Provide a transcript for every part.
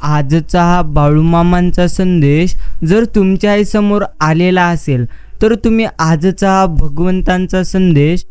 आजचा हा बाळूमामांचा संदेश जर तुमच्याही समोर आलेला असेल तर तुम्ही आजचा हा भगवंतांचा संदेश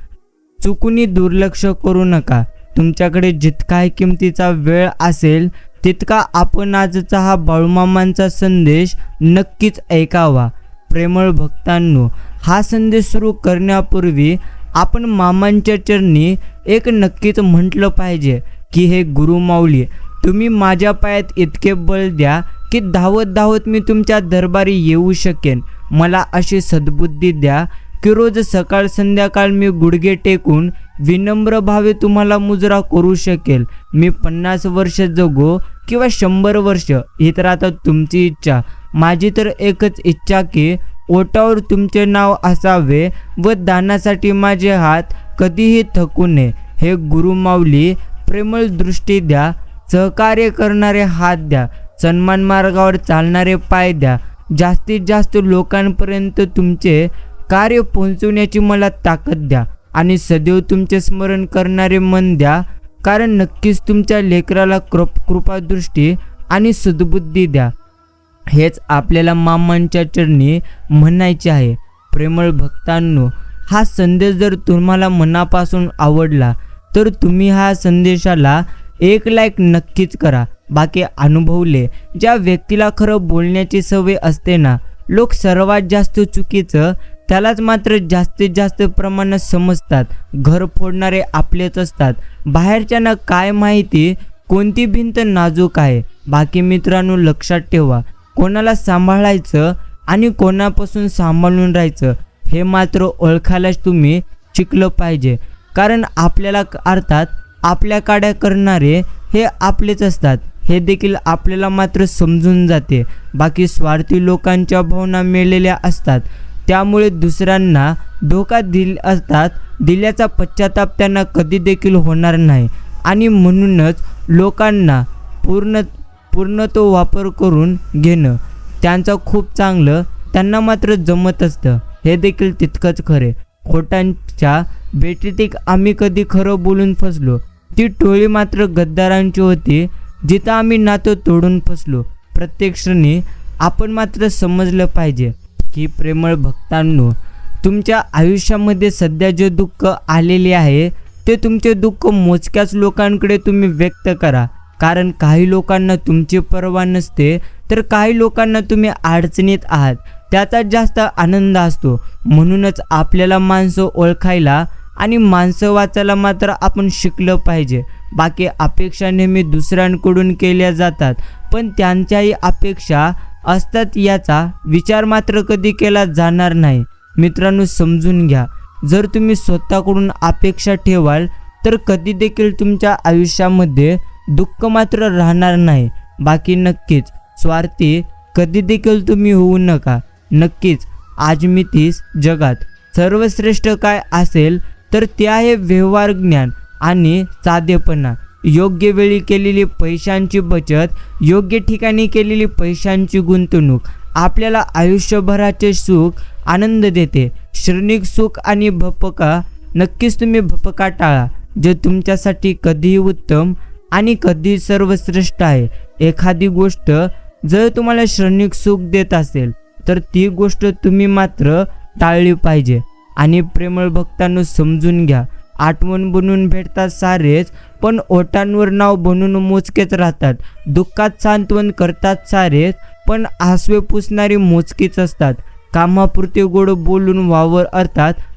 चुकूनही दुर्लक्ष करू नका. तुमच्याकडे जितकाही किमतीचा वेळ असेल तितका आपण आजचा हा बाळूमामांचा संदेश नक्कीच ऐकावा. प्रेमळ भक्तांनो, हा संदेश सुरू करण्यापूर्वी आपण मामांच्या चरणी एक नक्कीच म्हटलं पाहिजे की हे गुरुमाऊली, तुम्ही माझ्या पायात इतके बळ द्या की धावत धावत मी तुमच्या दरबारी येऊ शकेन. मला अशी सद्बुद्धी द्या की रोज सकाळ संध्याकाळ मी गुडघे टेकून विनम्र भावे तुम्हाला मुजरा करू शकेल. मी 50 वर्ष जगो किंवा 100 वर्ष ही तर आता तुमची इच्छा. माझी तर एकच इच्छा की ओटावर तुमचे नाव असावे व दानासाठी माझे हात कधीही थकू नये. हे गुरुमाऊली, प्रेमळ दृष्टी द्या, सहकार्य करणारे हात द्या, सन्मान मार्गावर चालणारे पाय द्या. जास्तीत जास्त लोकांपर्यंत तुमचे कार्य पोहोचवण्याची मला ताकद द्या आणि सदैव तुमचे स्मरण करणारे मन द्या, कारण नक्कीच तुमच्या लेकराला कृपादृष्टी आणि सद्बुद्धी द्या. हेच आपल्याला मामांच्या चरणी म्हणायचे आहे. प्रेमळ भक्तांनो, हा संदेश जर तुम्हाला मनापासून आवडला तर तुम्ही हा संदेशाला 1 लाईक नक्कीच करा. बाकी अनुभवले, ज्या व्यक्तीला खरं बोलण्याची सवय असते ना, लोक सर्वात जास्त चुकीचं त्यालाच मात्र जास्तीत जास्त प्रमाणात समजतात. घर फोडणारे आपलेच असतात. बाहेरच्यांना काय माहिती कोणती भिंत नाजूक आहे. बाकी मित्रांनो, लक्षात ठेवा, कोणाला सांभाळायचं आणि कोणापासून सांभाळून राहायचं हे मात्र ओळखायलाच तुम्ही शिकलं पाहिजे. कारण आपल्याला अर्थात आपल्या काड्या करणारे हे आपलेच असतात हे देखील आपल्याला मात्र समजून जाते. बाकी स्वार्थी लोकांच्या भावना मेलेल्या असतात, त्यामुळे दुसऱ्यांना धोका दिल्याचा पश्चाताप त्यांना कधी देखील होणार नाही आणि म्हणूनच लोकांना पूर्ण तो वापर करून घेणं त्यांचं खूप चांगलं त्यांना मात्र जमत असतं. हे देखील तितकंच खरे. खोटांच्या भेटीत आम्ही कधी खरं बोलून फसलो. ती टोळी मात्र गद्दारांची होती, जिथं आम्ही नातं तोडून फसलो. प्रत्येक क्षणी आपण मात्र समजलं पाहिजे की प्रेमळ भक्तांनो, तुमच्या आयुष्यामध्ये सध्या जे दुःख आलेले आहे ते तुमचे दुःख मोजक्याच लोकांकडे तुम्ही व्यक्त करा. कारण काही लोकांना तुमची पर्वा नसते, तर काही लोकांना तुम्ही अडचणीत आहात त्याचा जास्त आनंद असतो. म्हणूनच आपल्याला माणसं ओळखायला आणि माणसं वाचायला मात्र आपण शिकलं पाहिजे. बाकी अपेक्षा नेहमी दुसऱ्यांकडून केल्या जातात, पण त्यांच्याही अपेक्षा असतात याचा विचार मात्र कधी केला जाणार नाही. मित्रांनो, समजून घ्या, जर तुम्ही स्वतःकडून अपेक्षा ठेवाल तर कधी देखील तुमच्या आयुष्यामध्ये दुःख मात्र राहणार नाही. बाकी नक्कीच स्वार्थी कधी देखील तुम्ही होऊ नका. नक्कीच आजमितीस जगात सर्वश्रेष्ठ काय असेल तर ते आहे व्यवहार ज्ञान आणि साधेपणा. योग्य वेळी केलेली पैशांची बचत, योग्य ठिकाणी केलेली पैशांची गुंतवणूक आपल्याला आयुष्यभराचे सुख आनंद देते. क्षणिक सुख आणि भपका, नक्कीच तुम्ही भपका टाळा जे तुमच्यासाठी कधीही उत्तम आणि कधी सर्वश्रेष्ठ आहे. एखादी गोष्ट जर तुम्हाला क्षणिक सुख देत असेल तर ती गोष्ट तुम्ही मात्र टाळली पाहिजे. आणि प्रेमळ भक्तांनो, समजून घ्या, आठवण बनून भेटतात सारेच, पण ओठांवर नाव बनून मोजकेच राहतात. दुःखात सांत्वन करतात सारेच, पण आसवे पुसणारी मोजकीच असतात. कामापुरते गोड बोलून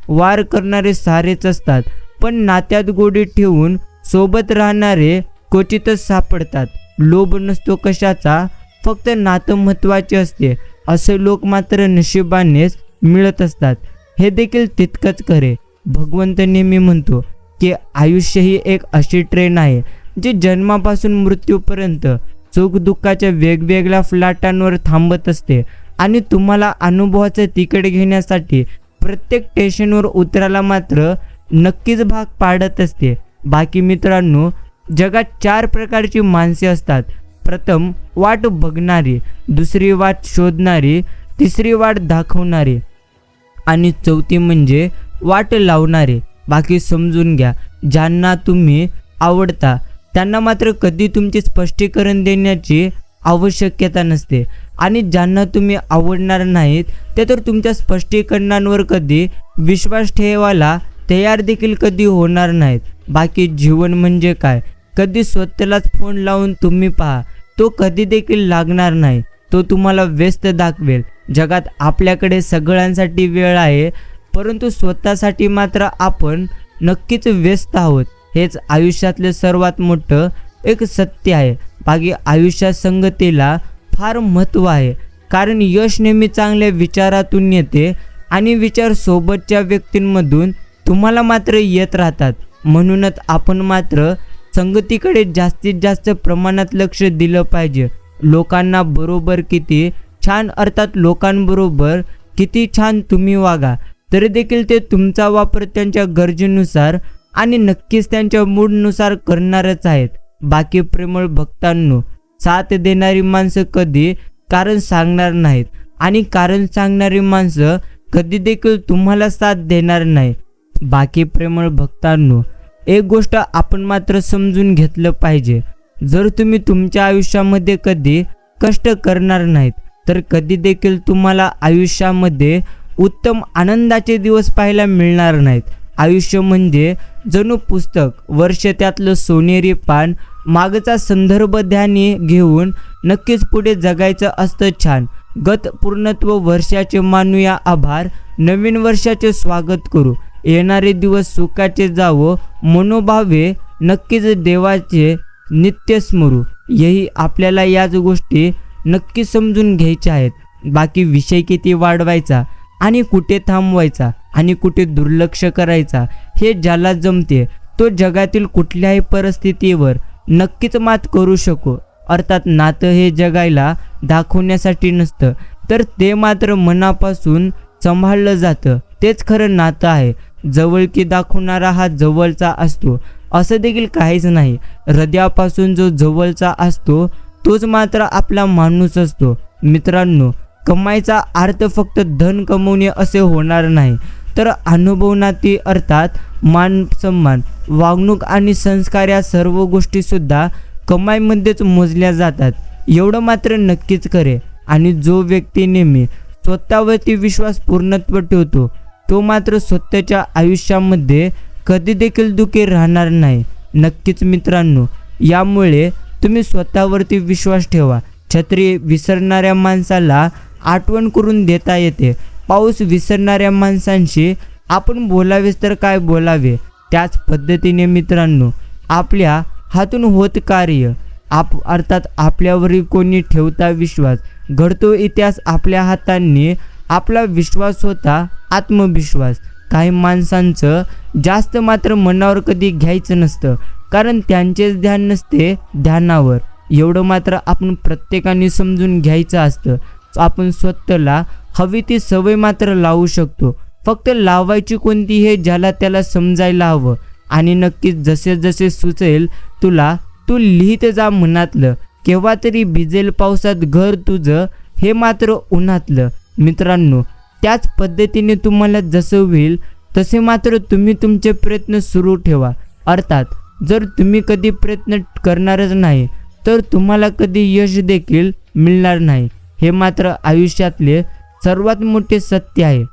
वार करणारे सारेच असतात, पण नात्यात गोडी ठेवून सोबत राहणारे क्वचितच सापडतात. लोभ नसतो कशाचा, फक्त नातं महत्त्वाचे असते असे लोक मात्र नशिबानेच मिळत असतात. हे देखील तितकंच खरे. भगवंत नेहमी म्हणतो की आयुष्य ही एक अशी ट्रेन आहे जी जन्मापासून मृत्यूपर्यंत सुख दुःखाच्या वेगवेगळ्या फ्लॅटांवर थांबत असते आणि तुम्हाला अनुभवाचं तिकीट घेण्यासाठी प्रत्येक स्टेशनवर उतरायला मात्र नक्कीच भाग पाडत असते. बाकी मित्रांनो, जगात 4 प्रकारची माणसे असतात. प्रथम वाट बघणारी, दुसरी वाट शोधणारी, तिसरी वाट दाखवणारी आणि चौथी म्हणजे वाट लावणारे. बाकी समजून घ्या, ज्यांना तुम्ही आवडता त्यांना मात्र कधी तुमचे स्पष्टीकरण देण्याची आवश्यकता नसते आणि ज्यांना तुम्ही आवडणार नाहीत ते तर तुमच्या स्पष्टीकरणांवर कधी विश्वास ठेवायला तयार देखील कधी होणार नाहीत. बाकी जीवन म्हणजे काय, कधी स्वतःलाच फोन लावून तुम्ही पहा, तो कधी देखील लागणार नाही. तो तुम्हाला व्यस्त दाखवेल. जगात आपल्याकडे सगळ्यांसाठी वेळ आहे, परंतु स्वतःसाठी मात्र आपण नक्कीच व्यस्त आहोत. हेच आयुष्यातले सर्वात मोठं एक सत्य आहे. बाकी आयुष्यात संगतीला फार महत्त्व आहे, कारण यश नेहमी चांगल्या विचारातून येते आणि विचार सोबतच्या व्यक्तींमधून तुम्हाला मात्र येत राहतात. म्हणूनच आपण मात्र संगतीकडे जास्तीत जास्त प्रमाणात लक्ष दिलं पाहिजे. लोकांना बरोबर किती छान, अर्थात लोकांबरोबर किती छान तुम्ही वागा, तरी देखील ते तुमचा वापर त्यांच्या गरजेनुसार आणि नक्कीच त्यांच्या मूडनुसार करणारच आहेत. बाकी प्रेमळ भक्तांनो, साथ देणारी माणसं कधी कारण सांगणार नाहीत आणि कारण सांगणारी माणसं कधी देखील तुम्हाला साथ देणार नाही. बाकी प्रेमळ भक्तांनो, एक गोष्ट आपण मात्र समजून घेतलं पाहिजे, जर तुम्ही तुमच्या आयुष्यामध्ये कधी कष्ट करणार नाहीत तर कधी देखील तुम्हाला आयुष्यामध्ये उत्तम आनंदाचे दिवस पाहायला मिळणार नाहीत. आयुष्य म्हणजे जणू पुस्तक, वर्ष त्यातलं सोनेरी पान, मागचा संदर्भ ध्यानी घेऊन नक्कीच पुढे जगायचं असतं छान. गत पूर्णत्व वर्षाचे मानूया आभार, नवीन वर्षाचे स्वागत करू, येणारे दिवस सुखाचे जावो, मनोभावे नक्कीच देवाचे नित्य स्मरू. यही आपल्याला याच गोष्टी नक्की समजून घ्यायच्या आहेत. बाकी विषय किती वाढवायचा आणि कुठे थांबवायचा आणि कुठे दुर्लक्ष करायचा हे ज्याला जमते तो जगातील कुठल्याही परिस्थितीवर नक्कीच मात करू शकतो. अर्थात नातं हे जगायला दाखवण्यासाठी नसतं, तर ते मात्र मनापासून सांभाळलं जातं. तेच खरं नातं आहे. जवळकी दाखवणारा हा जवळचा असतो असं देखील काहीच नाही. हृदयापासून जो जवळचा असतो तोच मात्र आपला माणूस असतो. मित्रांनो, कमाईचा अर्थ फक्त धन कमवणे असे होणार नाही, तर अनुभव, नाती, अर्थात मान सन्मान, वागणूक आणि संस्कार या सर्व गोष्टीसुद्धा कमाईमध्येच मोजल्या जातात. एवढं मात्र नक्कीच खरे. आणि जो व्यक्ती नेहमी स्वतःवरती विश्वास पूर्णत्व ठेवतो तो मात्र स्वतःच्या आयुष्यामध्ये कधी देखील दुःखी राहणार नाही. नक्कीच मित्रांनो, यामुळे तुम्ही स्वतःवरती विश्वास ठेवा. छत्री विसरणाऱ्या माणसाला आठवण करून देता येते. पाऊस विसरणाऱ्या माणसांशी आपण बोलावेच तर काय बोलावे. त्याच पद्धतीने मित्रांनो, आपल्या हातून होत कार्य, अर्थात आपल्यावरील कोणी ठेवता विश्वास, घडतो इतिहास आपल्या हातांनी. आपला विश्वास होता आत्मविश्वास. काही माणसांचं जास्त मात्र मनावर कधी घ्यायचं नसतं, कारण त्यांचेच ध्यान नसते ध्यानावर. एवढं मात्र आपण प्रत्येकाने समजून घ्यायचं असतं. आपण स्वतःला हवी ती सवय मात्र लावू शकतो. फक्त लावायची कोणती हे ज्याला त्याला समजायला हवं. आणि नक्कीच जसे जसे सुचेल तुला, तू लिहित जा मनातलं. केव्हा तरी भिजेल पावसात घर तुझं, हे मात्र उन्हातलं. मित्रांनो, त्याच पद्धतीने तुम्हाला जसं होईल तसे मात्र तुम्ही तुमचे प्रयत्न सुरू ठेवा. अर्थात जर तुम्ही कधी प्रयत्न करणारच नाही तर तुम्हाला कधी यश देखील मिळणार नाही. हे मात्र आयुष्यातले सर्वात मोठे सत्य आहे.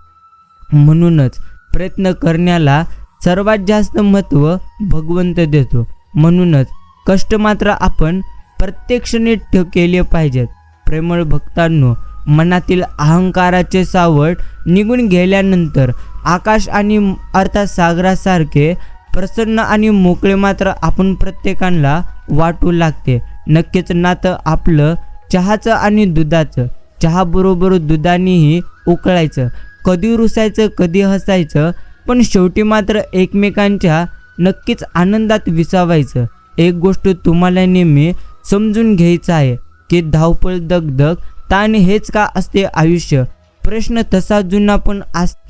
म्हणूनच प्रयत्न करण्याला सर्वात जास्त महत्त्व भगवंत देतो. म्हणूनच कष्ट मात्र आपण प्रत्येक क्षणी केले पाहिजेत. प्रेमळ भक्तांनो, मनातील अहंकाराचे सावट निघून गेल्यानंतर आकाश आणि अर्थात सागरासारखे प्रसन्न आणि मोकळे मात्र आपण प्रत्येकाला वाटू लागते. नक्कीच नातं आपलं चहाचं आणि दुधाचं. चहाबरोबर दुधानेही उकळायचं, कधी रुसायचं कधी हसायचं, पण शेवटी मात्र एकमेकांच्या नक्कीच आनंदात विसावायचं. एक गोष्ट तुम्हाला नेहमी समजून घ्यायचं आहे की धावपळ, दगदग, ताण हेच का असते आयुष्य. प्रश्न तसा जुना पण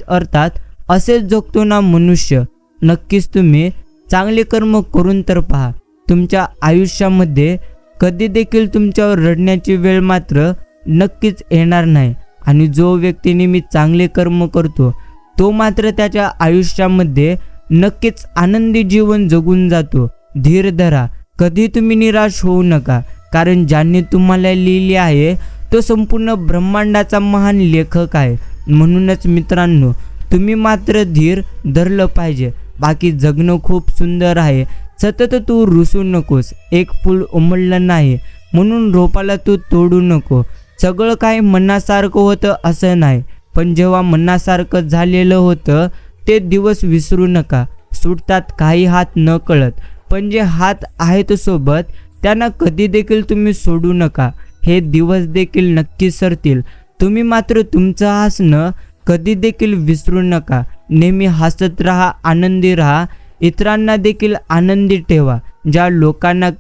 अर्थात असेच जगतो ना मनुष्य. नक्कीच तुम्ही चांगले कर्म करून तर पहा. तुमच्या आयुष्यामध्ये कधी देखील तुमच्यावर रडण्याची वेळ मात्र नक्कीच येणार नाही. आणि जो व्यक्ती नेहमी चांगले कर्म करतो तो मात्र त्याच्या आयुष्यामध्ये नक्कीच आनंदी जीवन जगून जातो. धीर धरा, कधी तुम्ही निराश होऊ नका. कारण ज्यांनी तुम्हाला लिहिले आहे तो संपूर्ण ब्रह्मांडाचा महान लेखक आहे. म्हणूनच मित्रांनो, तुम्ही मात्र धीर धरलं पाहिजे. बाकी जगणं खूप सुंदर आहे. सतत तू रुसू नकोस. एक फूल उमललं नाही म्हणून रोपाला तू तोडू नको. सगळं काय मनासारखं होतं असं नाही, पण जेव्हा मनासारखं झालेलं होतं ते दिवस विसरू नका. सुटतात काही हात न कळत, पण जे हात आहेत सोबत त्यांना कधी देखील तुम्ही सोडू नका. हे दिवस देखील नक्की सरतील. तुम्ही मात्र तुमचं हसणं कधी देखील विसरू नका. नेहमी हसत राहा, आनंदी राहा. इतरांना देखील आनंदी ठेवा. ज्या लोकांना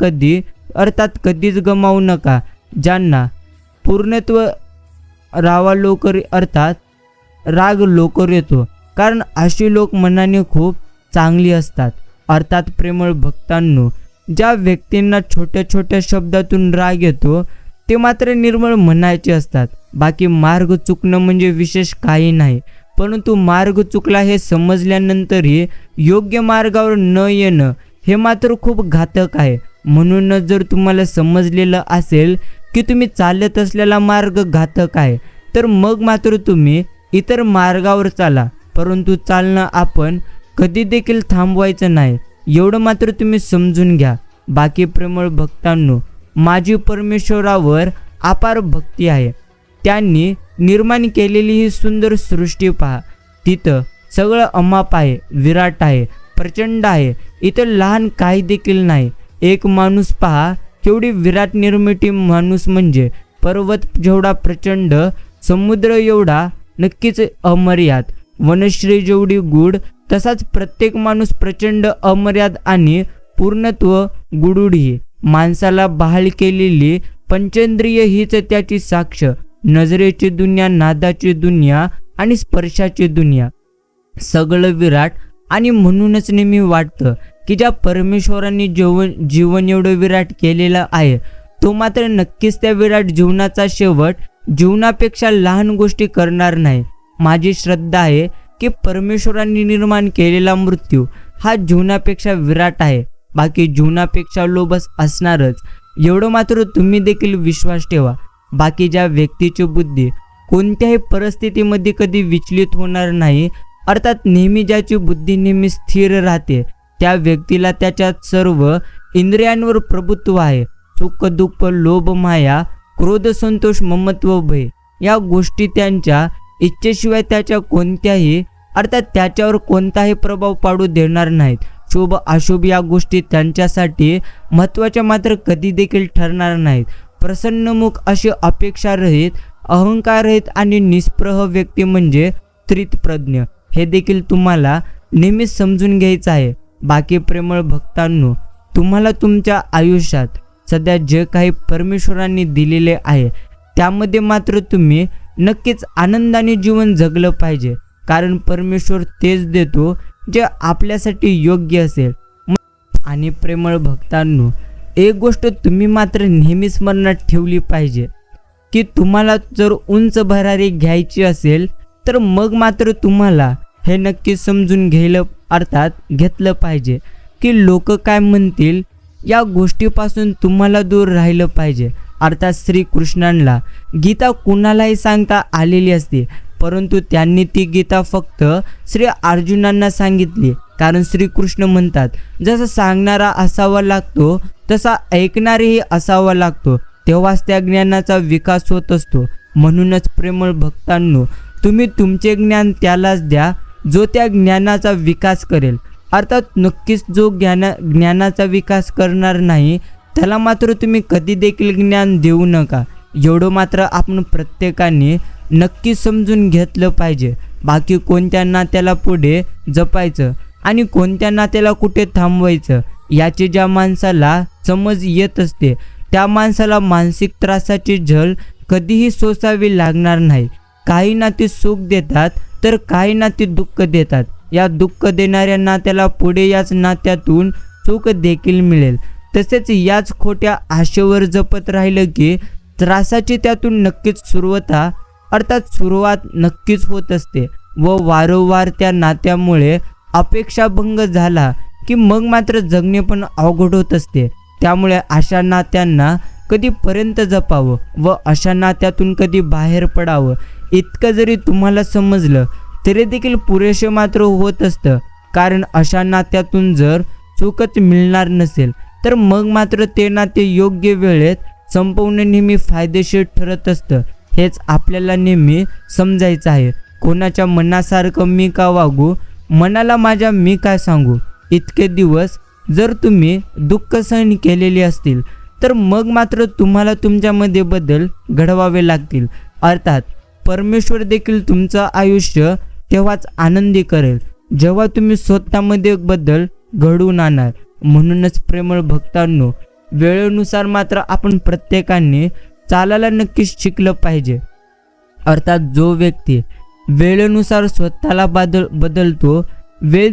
कधीच गमावू नका. ज्यांना पूर्णत्व रावा लवकर राग लवकर येतो, कारण अशी लोक मनाने खूप चांगली असतात. अर्थात प्रेमळ भक्तांनो, ज्या व्यक्तींना छोट्या छोट्या शब्दातून राग येतो ते मात्र निर्मळ मनाचे असतात. बाकी मार्ग चुकणं म्हणजे विशेष काही नाही, परंतु मार्ग चुकला हे समजल्यानंतरही योग्य मार्गावर न येणं हे मात्र खूप घातक आहे. म्हणूनच जर तुम्हाला समजलेलं असेल की तुम्ही चालत असलेला मार्ग घातक आहे, तर मग मात्र तुम्ही इतर मार्गावर चाला. परंतु चालणं आपण कधी देखील थांबवायचं नाही, एवढं मात्र तुम्ही समजून घ्या. बाकी प्रेमळ भक्तांनो, माझी परमेश्वरावर अपार भक्ती आहे. त्यांनी निर्माण केलेली ही सुंदर सृष्टी पहा. तिथं सगळं अमाप आहे, विराट आहे, प्रचंड आहे. इथं लहान काही देखील नाही. एक माणूस पहा, केवढी विराट निर्मिती माणूस म्हणजे पर्वत जेवढा प्रचंड, समुद्र एवढा नक्कीच अमर्याद, वनश्री जेवढी गूढ, तसाच प्रत्येक माणूस प्रचंड, अमर्याद आणि पूर्णत्व गुढुढी. माणसाला बहाल केलेली पंचेंद्रिय हीच त्याची साक्ष. नजरेची दुनिया, नादाची दुनिया आणि स्पर्शाची दुनिया, सगळं विराट. आणि म्हणूनच नेहमी वाटतं की ज्या परमेश्वरांनी जीवन एवढं विराट केलेलं आहे, तो मात्र नक्कीच त्या विराट जीवनाचा शेवट जीवनापेक्षा लहान गोष्टी करणार नाही. माझी श्रद्धा आहे की परमेश्वरांनी निर्माण केलेला मृत्यू हा जीवनापेक्षा विराट आहे. बाकी जीवनापेक्षा लोभस असणारच, एवढं मात्र तुम्ही देखील विश्वास ठेवा. बाकी ज्या व्यक्तीची बुद्धी कोणत्याही परिस्थितीमध्ये कधी विचलित होणार नाही, अर्थात नेहमी ज्याची बुद्धी नेहमी स्थिर राहते, त्या व्यक्तीला त्याच्या सर्व इंद्रियांवर प्रभुत्व आहे. सुख दुःख, लोभ, माया, क्रोध, संतोष, ममत्व, भय या गोष्टी त्यांच्या इच्छेशिवाय त्याच्यावर कोणताही प्रभाव पाडू देणार नाहीत. शुभ अशुभ या गोष्टी त्यांच्यासाठी महत्त्वाच्या मात्र कधी देखील ठरणार नाहीत. प्रसन्नमुख अशी अपेक्षारहित, अहंकाररहित आणि निस्पृह व्यक्ती म्हणजे स्थितप्रज्ञ. हे देखील तुम्हाला नेहमीच समजून घ्यायचं आहे. बाकी प्रेमळ भक्तांनो, तुम्हाला तुमच्या आयुष्यात सध्या जे काही परमेश्वरांनी दिलेले आहे त्यामध्ये मात्र तुम्ही नक्कीच आनंदाने जीवन जगलं पाहिजे, कारण परमेश्वर तेच देतो जे आपल्यासाठी योग्य असेल. आणि प्रेमळ भक्तांनो, एक गोष्ट तुम्ही मात्र नेहमी स्मरणात ठेवली पाहिजे की तुम्हाला जर उंच भरारी घ्यायची असेल तर मग मात्र तुम्हाला हे नक्की समजून घेतलं पाहिजे की लोक काय म्हणतील या गोष्टीपासून तुम्हाला दूर राहिलं पाहिजे. अर्थात श्रीकृष्णांना गीता कुणालाही सांगता आलेली असते, परंतु त्यांनी ती गीता फक्त श्री अर्जुनांना सांगितली, कारण श्रीकृष्ण म्हणतात जसा सांगणारा असावा लागतो तसा ऐकणारेही असावा लागतो, तेव्हाच त्या ज्ञानाचा विकास होत असतो. म्हणूनच प्रेमळ भक्तांनो, तुम्ही तुमचे ज्ञान त्यालाच द्या जो त्या ज्ञानाचा विकास करेल. अर्थात नक्कीच जो ज्ञानाचा विकास करणार नाही त्याला मात्र तुम्ही कधी देखील ज्ञान देऊ नका. एवढं मात्र आपण प्रत्येकाने नक्की समजून घेतलं पाहिजे. बाकी कोणत्या नात्याला पुढे जपायचं आणि कोणत्या नात्याला कुठे थांबवायचं याची ज्या माणसाला समज येत असते त्या माणसाला मानसिक त्रासाची झळ कधीही सोसावी लागणार नाही. काही नाती सुख देतात तर काही नाती दुःख देतात. या दुःख देणाऱ्या नात्याला पुढे याच नात्यातून सुख देखील मिळेल. तसेच याच खोट्या आशेवर जपत राहिलं की त्रासाची त्यातून नक्कीच सुरुवात नक्कीच होत असते व वारंवार त्या नात्यामुळे अपेक्षाभंग झाला की मग मात्र जगणे पण अवघड होत असते. त्यामुळे अशा नात्यांना कधीपर्यंत जपावं व अशा नात्यातून कधी बाहेर पडावं इतकं जरी तुम्हाला समजलं तरी देखील पुरेसे मात्र होत असतं. कारण अशा नात्यातून जर सुखच मिळणार नसेल तर मग मात्र ते नाते योग्य वेळेत संपवणं नेहमी फायदेशीर ठरत असतं. हेच आपल्याला नेहमी समजायचं आहे. कोणाच्या मनासारखं मी का वागू, मनाला माझ्या मी काय सांगू. इतके दिवस जर तुम्ही दुःख सहन केलेली असतील तर मग मात्र तुम्हाला तुमच्यामध्ये बदल घडवावे लागतील. अर्थात परमेश्वर देखील तुमचं आयुष्य तेव्हाच आनंदी करेल जेव्हा तुम्ही स्वतःमध्ये बदल घडवून आणाल. म्हणूनच प्रेमळ भक्तांनो, वेळेनुसार मात्र आपण प्रत्येकाने चालायला नक्कीच शिकलं पाहिजे. अर्थात जो व्यक्ती वेळेनुसार स्वतःला बदलतो वेळ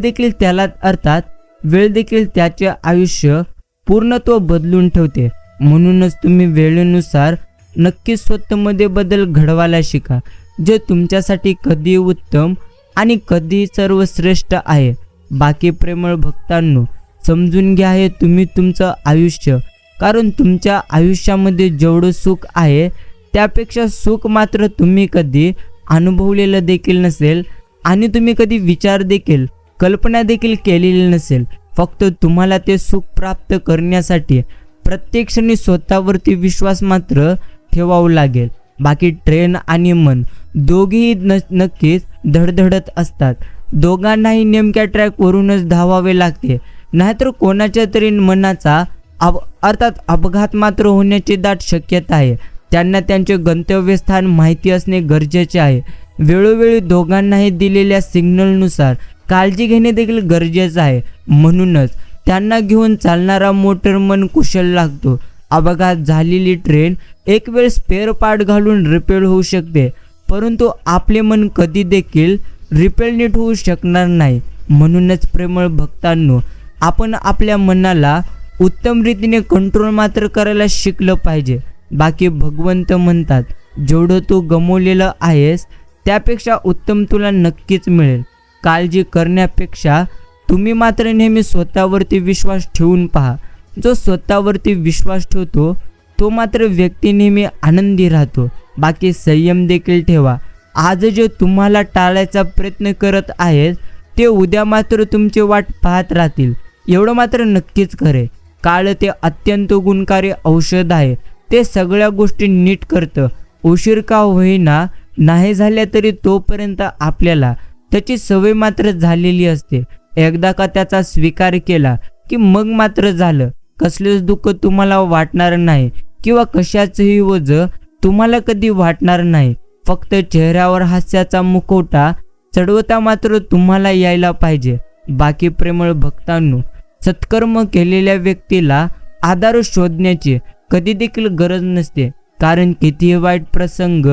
देखील त्याचे आयुष्य पूर्णत्व बदलून ठेवते. म्हणूनच तुम्ही वेळेनुसार नक्कीच स्वतःमध्ये बदल घडवायला शिका, जे तुमच्यासाठी कधी उत्तम आणि कधी सर्वश्रेष्ठ आहे. बाकी प्रेमळ भक्तांनो, समजून घ्या हे तुम्ही तुमचं आयुष्य, कारण तुमच्या आयुष्यामध्ये जेवढं सुख आहे त्यापेक्षा सुख मात्र तुम्ही कधी अनुभवलेलं देखील नसेल आणि तुम्ही कधी विचार देखील कल्पना देखील केलेली नसेल. फक्त तुम्हाला ते सुख प्राप्त करण्यासाठी प्रत्येक क्षणी स्वतःवरती विश्वास मात्र ठेवावा लागेल. बाकी ट्रेन आणि मन दोघेही नक्कीच धडधडत असतात. दोघांनाही नेमक्या ट्रॅकवरूनच धावावे लागते, नाहीतर कोणाच्या तरी मनाचा अर्थात अपघात मात्र होण्याची दाट शक्यता आहे. त्यांना त्यांचे गंतव्यस्थान माहिती असणे गरजेचे आहे. वेळोवेळी दोघांनाही दिलेल्या सिग्नलनुसार काळजी घेणे देखील गरजेचं आहे. म्हणूनच त्यांना घेऊन चालणारा मोटर मन कुशल लागतो. अपघात झालेली ट्रेन एक वेळ स्पेअर पार्ट घालून रिपेअर होऊ शकते, परंतु आपले मन कधी देखील रिपेअर नीट होऊ शकणार नाही. म्हणूनच प्रेमळ भक्तांनो, आपण आपल्या मनाला उत्तम रीतीने कंट्रोल मात्र करायला शिकलं पाहिजे. बाकी भगवंत म्हणतात, जेवढं तू गमावलेलं आहेस त्यापेक्षा उत्तम तुला नक्कीच मिळेल. काळजी करण्यापेक्षा तुम्ही मात्र नेहमी स्वतःवरती विश्वास ठेवून पहा. जो स्वतःवरती विश्वास ठेवतो तो मात्र व्यक्ती नेहमी आनंदी राहतो. बाकी संयम देखील ठेवा. आज जे तुम्हाला टाळायचा प्रयत्न करत आहेत ते उद्या मात्र तुमची वाट पाहत राहतील, एवढं मात्र नक्कीच खरे. काळ ते अत्यंत गुणकारी औषध आहे. ते सगळ्या गोष्टी नीट करतं. उशीर का होईना नाही झाल्या तरी तोपर्यंत आपल्याला त्याची सवय मात्र झालेली असते. एकदा का त्याचा स्वीकार केला की मग मात्र झालं. कसलेच दुःख तुम्हाला वाटणार नाही किंवा कशाचंही ओझं तुम्हाला कधी वाटणार नाही. फक्त चेहऱ्यावर हास्याचा मुखवटा चढवता मात्र तुम्हाला यायला पाहिजे. बाकी प्रेमळ भक्तांनो, सत्कर्म केलेल्या व्यक्तीला आधार शोधण्याची कधी देखील गरज नसते. कारण कितीही वाईट प्रसंग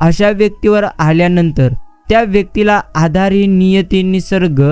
अशा व्यक्तीवर आल्यानंतर त्या व्यक्तीला आधार ही नियती, निसर्ग,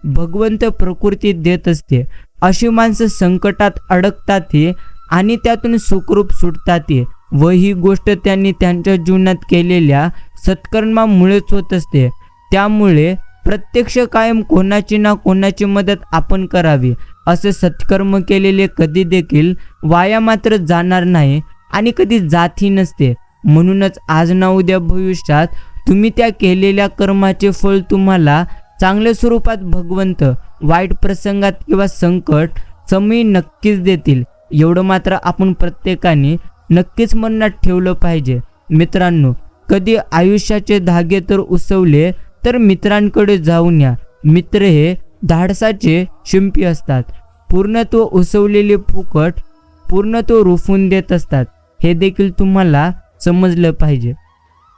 भगवंत, प्रकृती देत असते. अशी माणसं संकटात अडकतातही आणि त्यातून सुखरूप सुटतातही, व ही गोष्ट त्यांनी त्यांच्या जीवनात केलेल्या सत्कर्मामुळेच होत असते. त्यामुळे प्रत्यक्ष कायम कोणाची ना कोणाची मदत आपण करावी. असे सत्कर्म केलेले कधी देखील वाया मात्र जाणार नाही आणि कधी जातही नसते. म्हणूनच आज ना उद्या भविष्यात तुम्ही त्या केलेल्या कर्माचे फळ तुम्हाला चांगल्या स्वरूपात भगवंत वाईट प्रसंगात किंवा संकट समयी नक्कीच देतील. एवढं मात्र आपण प्रत्येकाने नक्कीच मनात ठेवलं पाहिजे. मित्रांनो, कधी आयुष्याचे धागे तर उसवले तर मित्रांकडे जाऊन या. मित्र हे धाडसाचे शिंपी असतात. पूर्णत्व उसवलेले फुकट पूर्णत्व रुफून देत असतात. हे देखील तुम्हाला समजलं पाहिजे.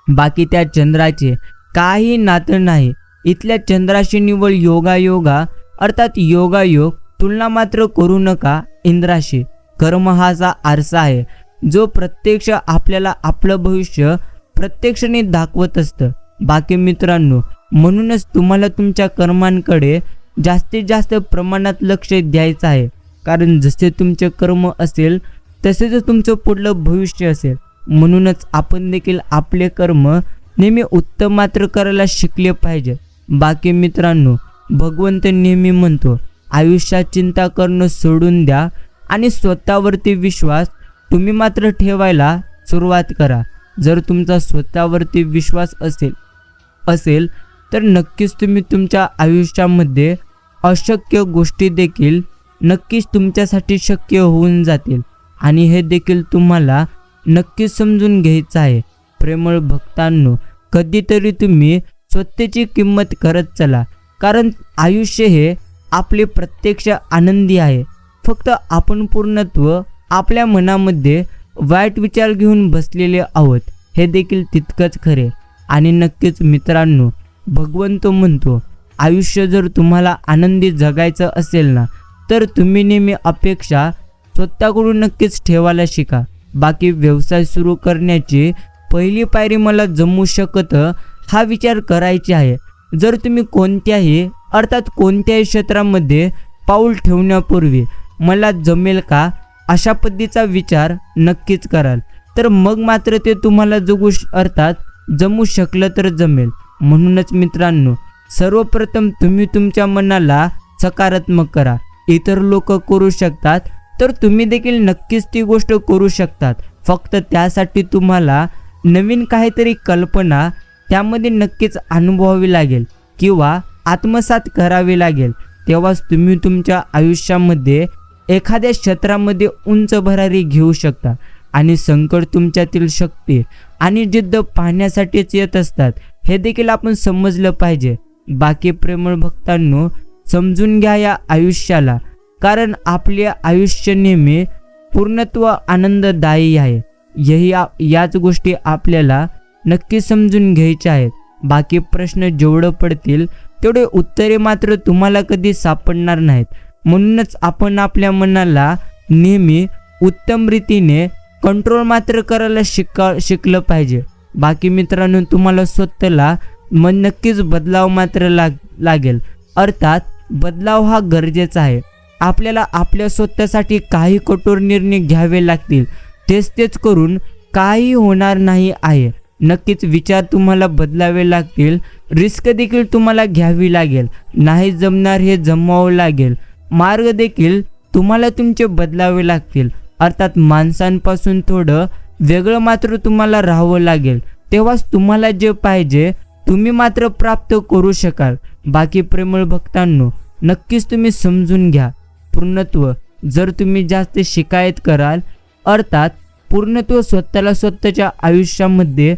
बाकी त्या चंद्राचे काही नातं नाही. इथल्या चंद्राशी निवळ योगायोगा अर्थात योगायोग तुलना मात्र करू नका इंद्राशी. कर्म हाचा आरसा आहे जो प्रत्यक्ष आपल्याला आपलं भविष्य प्रत्यक्षाने दाखवत असतं. बाकी मित्रांनो, म्हणूनच तुम्हाला तुमच्या कर्मांकडे जास्तीत जास्त प्रमाणात लक्ष द्यायचं आहे. कारण जसे तुमचे कर्म असेल तसेच तुमचं पुढलं भविष्य असेल. म्हणूनच आपण देखील आपले कर्म नेहमी उत्तम मात्र करायला शिकले पाहिजे. बाकी मित्रांनो, भगवंत नेहमी म्हणतो, आयुष्यात चिंता करणं सोडून द्या आणि स्वतःवरती विश्वास तुम्ही मात्र ठेवायला सुरुवात करा. जर तुमचा स्वतःवरती विश्वास असेल तर नक्कीच तुम्ही तुमच्या आयुष्यामध्ये अशक्य गोष्टी देखील नक्कीच तुमच्यासाठी शक्य होऊन जातील. आणि हे देखील तुम्हाला नक्कीच समजून घ्यायचं आहे. प्रेमळ भक्तांनो, कधीतरी तुम्ही स्वतःची किंमत करत चला, कारण आयुष्य हे आपले प्रत्यक्ष आनंदी आहे. फक्त आपण पूर्णत्व आपल्या मनामध्ये वाईट विचार घेऊन बसलेले आहोत, हे देखील तितकंच खरे. आणि नक्कीच मित्रांनो, भगवंत म्हणतो, आयुष्य जर तुम्हाला आनंदी जगायचं असेल ना, तर तुम्ही नेहमी अपेक्षा स्वतःकडून नक्कीच ठेवायला शिका. बाकी व्यवसाय सुरू करण्याची पहिली पायरी मला जमू शकतं हा विचार करायची आहे. जर तुम्ही कोणत्याही क्षेत्रामध्ये पाऊल ठेवण्यापूर्वी मला जमेल का अशा पद्धतीचा विचार नक्कीच कराल, तर मग मात्र ते तुम्हाला जमू शकलं तर जमेल. म्हणूनच मित्रांनो, सर्वप्रथम तुम्ही तुमच्या मनाला सकारात्मक करा. इतर लोक करू शकतात तर तुम्ही देखील नक्कीच ती गोष्ट करू शकतात. फक्त त्यासाठी तुम्हाला नवीन काहीतरी कल्पना त्यामध्ये नक्कीच अनुभवावी लागेल किंवा आत्मसात करावी लागेल. तेव्हाच तुम्ही तुमच्या आयुष्यामध्ये एखाद्या क्षेत्रामध्ये उंच भरारी घेऊ शकता. आणि संकट तुमच्यातील शक्ती आणि जिद्द पाहण्यासाठीच येत असतात, हे देखील आपण समजलं पाहिजे. बाकी प्रेमळ भक्तांनो, समजून घ्या या आयुष्याला, कारण आपले आयुष्य नेहमी पूर्णत्व आनंददायी आहे. याच गोष्टी आपल्याला नक्की समजून घ्यायच्या आहेत. बाकी प्रश्न जेवढं पडतील तेवढे उत्तरे मात्र तुम्हाला कधी सापडणार नाहीत. म्हणूनच आपण आपल्या मनाला नेहमी उत्तम रीतीने कंट्रोल मात्र करायला शिकलं पाहिजे. बाकी मित्रांनो, तुम्हाला स्वतःला नक्कीच बदलाव मात्र लागेल. अर्थात बदलाव हा गरजेचा आहे. आपल्याला आपल्या स्वतःसाठी काही कठोर निर्णय घ्यावे लागतील. तेच करून काही होणार नाही आहे. नक्कीच विचार तुम्हाला बदलावे लागतील. रिस्क देखील तुम्हाला घ्यावी लागेल. नाही जमणार हे जमवावं लागेल. मार्ग देखील तुम्हाला तुमचे बदलावे लागतील. अर्थात माणसांपासून थोडं वेगळं मात्र तुम्हाला राहावं लागेल. तेव्हाच तुम्हाला जे पाहिजे तुम्ही मात्र प्राप्त करू शकाल. बाकी प्रेमळ भक्तांनो, नक्कीच तुम्ही समजून घ्या, पूर्णत्व जर तुम्ही जास्त शिकायत कराल, अर्थात पूर्णत्व स्वतःच्या आयुष्यामध्ये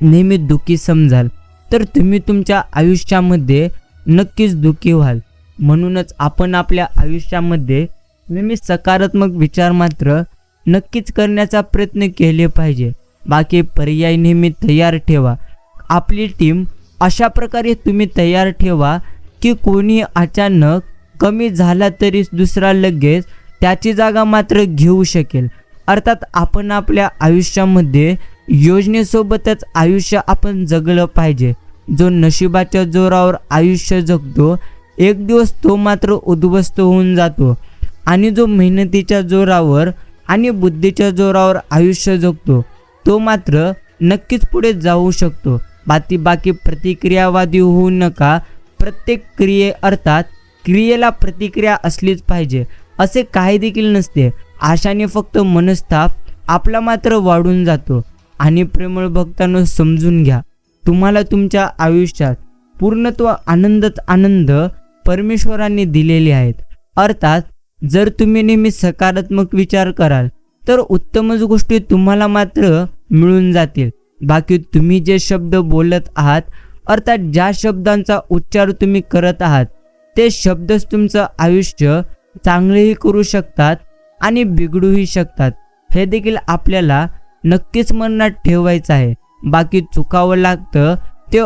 नेहमी दुःखी समजाल, तर तुम्ही तुमच्या आयुष्यामध्ये नक्कीच दुःखी व्हाल. म्हणूनच आपण आपल्या आयुष्यामध्ये नेहमी सकारात्मक विचार मात्र नक्कीच करण्याचा प्रयत्न केले पाहिजे. बाकी पर्याय नेहमी तयार ठेवा. आपली टीम अशा प्रकारे तुम्ही तयार ठेवा की कोणी अचानक कमी झाला तरी दुसरा लगेच त्याची जागा मात्र घेऊ शकेल. अर्थात आपण आपल्या आयुष्यामध्ये योजनेसोबतच आयुष्य आपण जगलं पाहिजे. जो नशिबाच्या जोरावर आयुष्य जगतो, एक दिवस तो मात्र उद्ध्वस्त होऊन जातो. आणि जो मेहनतीच्या जोरावर आणि बुद्धीच्या जोरावर आयुष्य जगतो, तो मात्र नक्कीच पुढे जाऊ शकतो. बाकी प्रतिक्रियावादी होऊ नका. प्रत्येक क्रियेला प्रतिक्रिया असलीच पाहिजे असे काही देखील नसते. आशाने फक्त मनस्ताप आपला मात्र वाढून जातो. आणि प्रेमळ भक्तांनो, समजून घ्या, तुम्हाला तुमच्या आयुष्यात पूर्णत्व आनंद परमेश्वरांनी दिलेले आहेत. अर्थात जर तुम्ही नेहमी सकारात्मक विचार कराल तर उत्तमच गोष्टी तुम्हाला मात्र मिळून जातील. बाकी तुम्ही जे शब्द बोलत आहात, अर्थात ज्या शब्दांचा उच्चार तुम्ही करत आहात, ते शब्दच तुमचं आयुष्य चांगलेही करू शकतात आणि बिघडूही शकतात. हे देखील आपल्याला नक्कीच मनात ठेवायचं आहे. बाकी चुकावं लागतं ते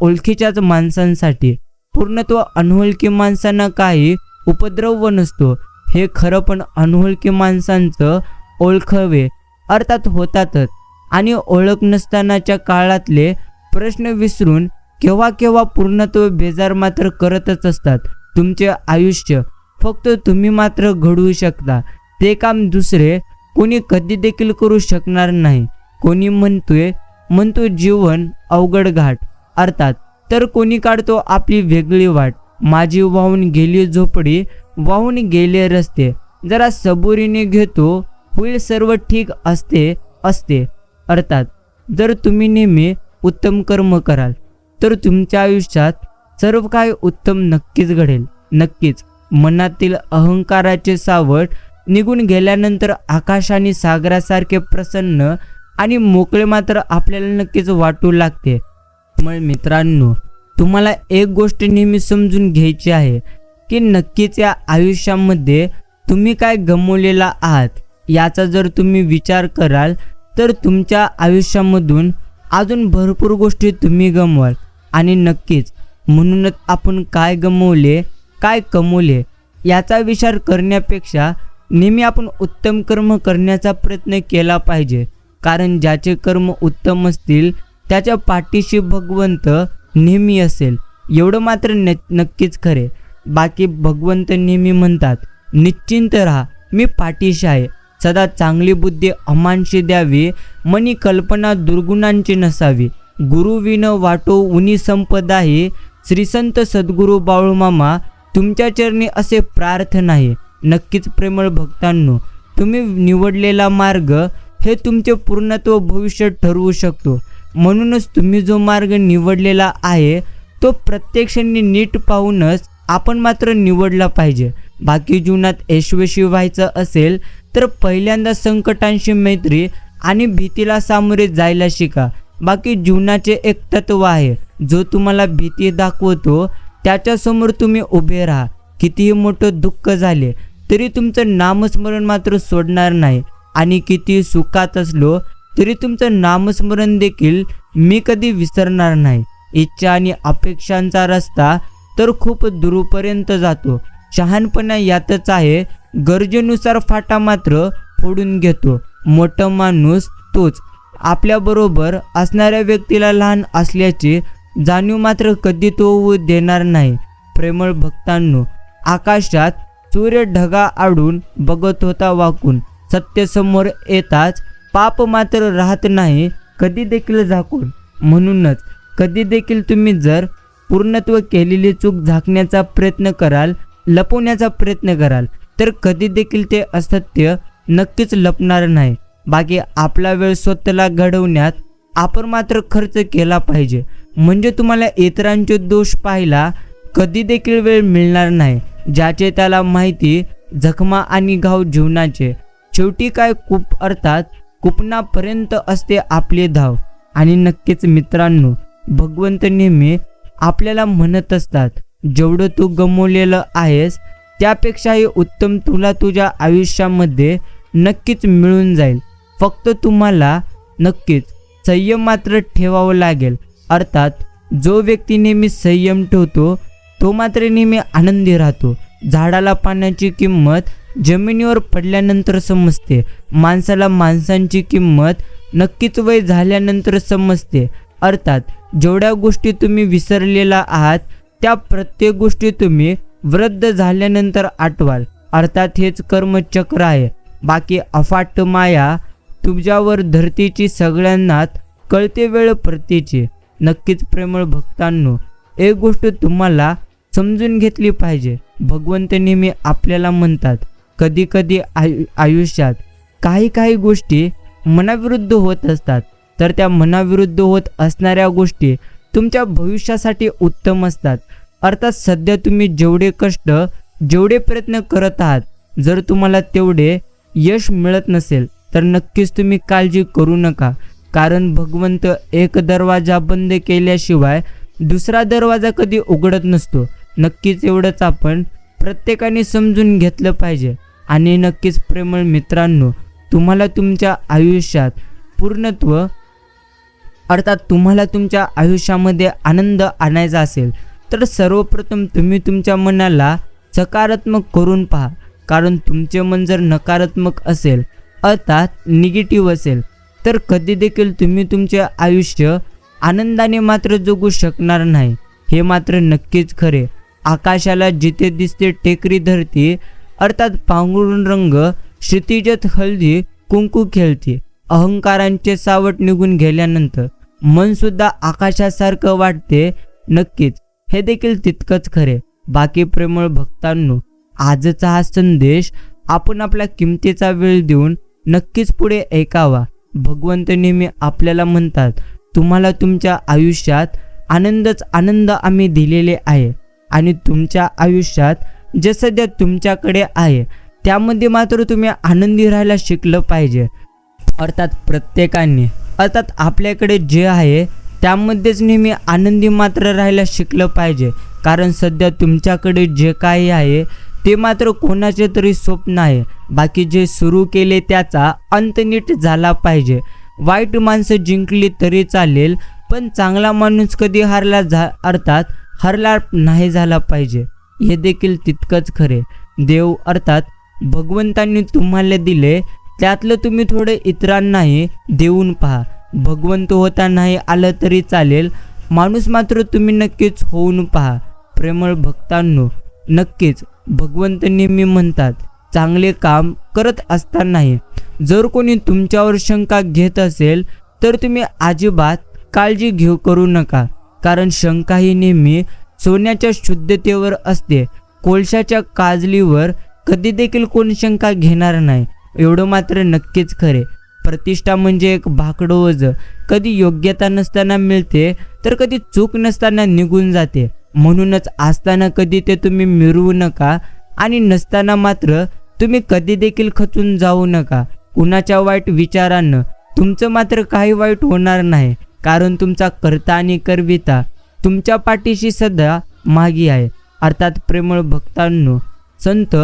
ओळखीच्याच माणसांसाठी. पूर्णत्व अनोळखी माणसांना काही उपद्रव नसतो, हे खरं. पण अनोळखी माणसांचं ओळखावे अर्थात होतातच. आणि ओळख नसतानाच्या काळातले प्रश्न विसरून केव्हा पूर्णत्व बेजार मात्र करतच असतात. तुमचे आयुष्य फक्त तुम्ही मात्र घडवू शकता. ते काम दुसरे कोणी कधी देखील करू शकणार नाही. कोणी म्हणतो जीवन अवघड घाट, अर्थात तर कोणी काढतो आपली वेगळी वाट. माझी वाहून गेली झोपडी, वाहून गेले रस्ते, जरा सबुरीने घेतो, होईल सर्व ठीक असते. अर्थात जर तुम्ही नेहमी उत्तम कर्म कराल तर तुमच्या आयुष्यात सर्व काही उत्तम नक्कीच घडेल. नक्कीच मनातील अहंकाराचे सावट निघून गेल्यानंतर आकाश आणि सागरासारखे प्रसन्न आणि मोकळे मात्र आपल्याला नक्कीच वाटू लागते. मग मित्रांनो, तुम्हाला एक गोष्ट नेहमी समजून घ्यायची आहे की नक्कीच या आयुष्यामध्ये तुम्ही काय गमावलेला आहात. याचा जर तुम्ही विचार कराल तर तुमच्या आयुष्यामधून अजून भरपूर गोष्टी तुम्ही गमवाल. आणि नक्कीच म्हणूनच आपण काय गमावले, काय कमवले याचा विचार करण्यापेक्षा नेहमी आपण उत्तम कर्म करण्याचा प्रयत्न केला पाहिजे. कारण ज्याचे कर्म उत्तम असतील त्याच्या पाठीशी भगवंत नेहमी असेल, एवढं मात्र नक्कीच खरे. बाकी भगवंत नेहमी म्हणतात, निश्चिंत राहा, मी पाठीशी आहे. सदा चांगली बुद्धी अमांशी द्यावी, मनी कल्पना दुर्गुणांची नसावी. गुरु विन वाटो उनी संपदाही, श्रीसंत सद्गुरू बाळूमामा तुमच्या चरणी असे प्रार्थना आहे. नक्कीच प्रेमळ भक्तांनो, तुम्ही निवडलेला मार्ग हे तुमचे पूर्णत्व भविष्य ठरवू शकतो. म्हणूनच तुम्ही जो मार्ग निवडलेला आहे तो प्रत्यक्षाने नीट पाहूनच आपण मात्र निवडला पाहिजे. बाकी जीवनात यशस्वी व्हायचं असेल तर पहिल्यांदा संकटांशी मैत्री आणि भीतीला सामोरे जायला शिका. बाकी जीवनाचे एक तत्व आहे, जो तुम्हाला भीती दाखवतो त्याच्यासमोर तुम्ही उभे राहा. कितीही मोठं दुःख झाले तरी तुमचं नामस्मरण मात्र सोडणार नाही. आणि किती सुखात असलो तरी तुमचं नामस्मरण देखील मी कधी विसरणार नाही. इच्छा आणि अपेक्षांचा रस्ता तर खूप दूरपर्यंत जातो. शहाणपणा यातच आहे, गरजेनुसार फाटा मात्र फोडून घेतो. मोठा माणूस तोच आपल्याबरोबर असणाऱ्या व्यक्तीला लहान असल्याची जाणीव मात्र कधी तो होऊ देणार नाही. प्रेमळ भक्तांनो, आकाशात सूर्य ढगा आडून बघत होता वाकून. सत्य समोर येताच पाप मात्र राहत नाही कधी देखील झाकून. म्हणूनच कधी देखील तुम्ही जर पूर्णत्व केलेली चूक झाकण्याचा प्रयत्न कराल, लपवण्याचा प्रयत्न कराल तर कधी देखील ते असत्य नक्कीच लपणार नाही. बाकी आपला वेळ स्वतःला घडवण्यात आपण मात्र खर्च केला पाहिजे. म्हणजे तुम्हाला इतरांचे दोष पाहायला कधी देखील वेळ मिळणार नाही. ज्याचे त्याला माहिती जखमा आणि घाव जीवनाचे. शेवटी काय कूप अर्थात कुपणापर्यंत असते आपले धाव. आणि नक्कीच मित्रांनो, भगवंत नेहमी आपल्याला म्हणत असतात, जेवढं तू गमावलेलं आहेस त्यापेक्षाही उत्तम तुला तुझ्या आयुष्यामध्ये नक्कीच मिळून जाईल. फक्त तुम्हाला नक्कीच संयम मात्र ठेवावं लागेल. अर्थात जो व्यक्ती नेहमी संयम ठेवतो तो मात्र नेहमी आनंदी राहतो. झाडाला पाण्याची किंमत जमिनीवर पडल्यानंतर समजते. माणसाला माणसांची किंमत नक्कीच वय झाल्यानंतर समजते. अर्थात जेवढ्या गोष्टी तुम्ही विसरलेला आहात त्या प्रत्येक गोष्टी तुम्ही वृद्ध झाल्यानंतर आठवाल. अर्थात हेच कर्मचक्र आहे. बाकी अफाट माया तुझ्यावर धरतीची, सगळ्यांनाच कळते वेळ परतीची. नक्कीच प्रेमळ भक्तांनो, एक गोष्ट तुम्हाला समजून घेतली पाहिजे. भगवंत नेहमी आपल्याला म्हणतात, कधी कधी आयुष्यात काही गोष्टी मनाविरुद्ध होत असतात, तर त्या मनाविरुद्ध होत असणाऱ्या गोष्टी तुमच्या भविष्यासाठी उत्तम असतात. अर्थात सध्या तुम्ही जेवढे कष्ट, जेवढे प्रयत्न करत आहात, जर तुम्हाला तेवढे यश मिळत नसेल तर नक्कीच तुम्ही काळजी करू नका. कारण भगवंत एक दरवाजा बंद केल्याशिवाय दुसरा दरवाजा कधी उघडत नसतो. नक्कीच एवढंच आपण प्रत्येकाने समजून घेतलं पाहिजे. आणि नक्कीच प्रेमळ मित्रांनो, तुम्हाला तुमच्या आयुष्यात पूर्णत्व अर्थात तुम्हाला तुमच्या आयुष्यामध्ये आनंद आणायचा असेल तर सर्वप्रथम तुम्ही तुमच्या मनाला सकारात्मक करून पहा. कारण तुमचे मन जर नकारात्मक असेल, अर्थात निगेटिव्ह असेल, तर कधी देखील तुम्ही तुमचे आयुष्य आनंदाने मात्र जगू शकणार नाही. हे मात्र नक्कीच खरे. आकाशाला जिथे दिसते टेकरी धरती, अर्थात पांघरून रंग क्षितिजत हळदी कुंकू खेळती. अहंकारांचे सावट निघून गेल्यानंतर मन सुद्धा आकाशासारखं वाटते. नक्कीच हे देखील तितकंच खरे. बाकी प्रेमळ भक्तांनो, आजचा हा संदेश आपण आपला किमतीचा वेळ देऊन नक्कीच पुढे ऐकावा. भगवंत नेहमी आपल्याला म्हणतात, तुम्हाला तुमच्या आयुष्यात आनंद आम्ही दिलेले आहे आणि तुमच्या आयुष्यात जे सध्या तुमच्याकडे आहे त्यामध्ये मात्र तुम्ही आनंदी राहायला शिकलं पाहिजे. अर्थात आपल्याकडे जे आहे त्यामध्येच नेहमी आनंदी मात्र राहायला शिकलं पाहिजे. कारण सध्या तुमच्याकडे जे काही आहे ते मात्र कोणाचे तरी स्वप्न आहे. बाकी जे सुरू केले त्याचा अंत नीट झाला पाहिजे. वाईट माणसं जिंकली तरी चालेल, पण चांगला माणूस कधी हरला नाही झाला पाहिजे. हे देखील तितकंच खरे. देव अर्थात भगवंतांनी तुम्हाला दिले त्यातलं तुम्ही थोडे इतरांनाही देऊन पहा. भगवंत होता नाही आलं तरी चालेल, माणूस मात्र तुम्ही नक्कीच होऊन पहा. प्रेमळ भक्तांनो, नक्कीच भगवंत नेहमी म्हणतात, चांगले काम करत असतानाही जर कोणी तुमच्यावर शंका घेत असेल तर तुम्ही अजिबात काळजी करू नका. कारण शंका ही नेहमी सोन्याच्या शुद्धतेवर असते. कोळशाच्या काजलीवर कधी देखील कोण शंका घेणार नाही. एवढं मात्र नक्कीच खरे. प्रतिष्ठा म्हणजे एक भाकडं ओझं. कधी योग्यता नसताना मिळते तर कधी चूक नसताना निघून जाते. म्हणूनच असताना कधी ते तुम्ही मिरवू नका आणि नसताना मात्र तुम्ही कधी देखील खचून जाऊ नका. कुणाच्या वाईट विचारानं तुमचं मात्र काही वाईट होणार नाही. कारण तुमचा कर्ता आणि करविता तुमच्या पाठीशी सध्या मागे आहे. अर्थात प्रेमळ भक्तांनो, संत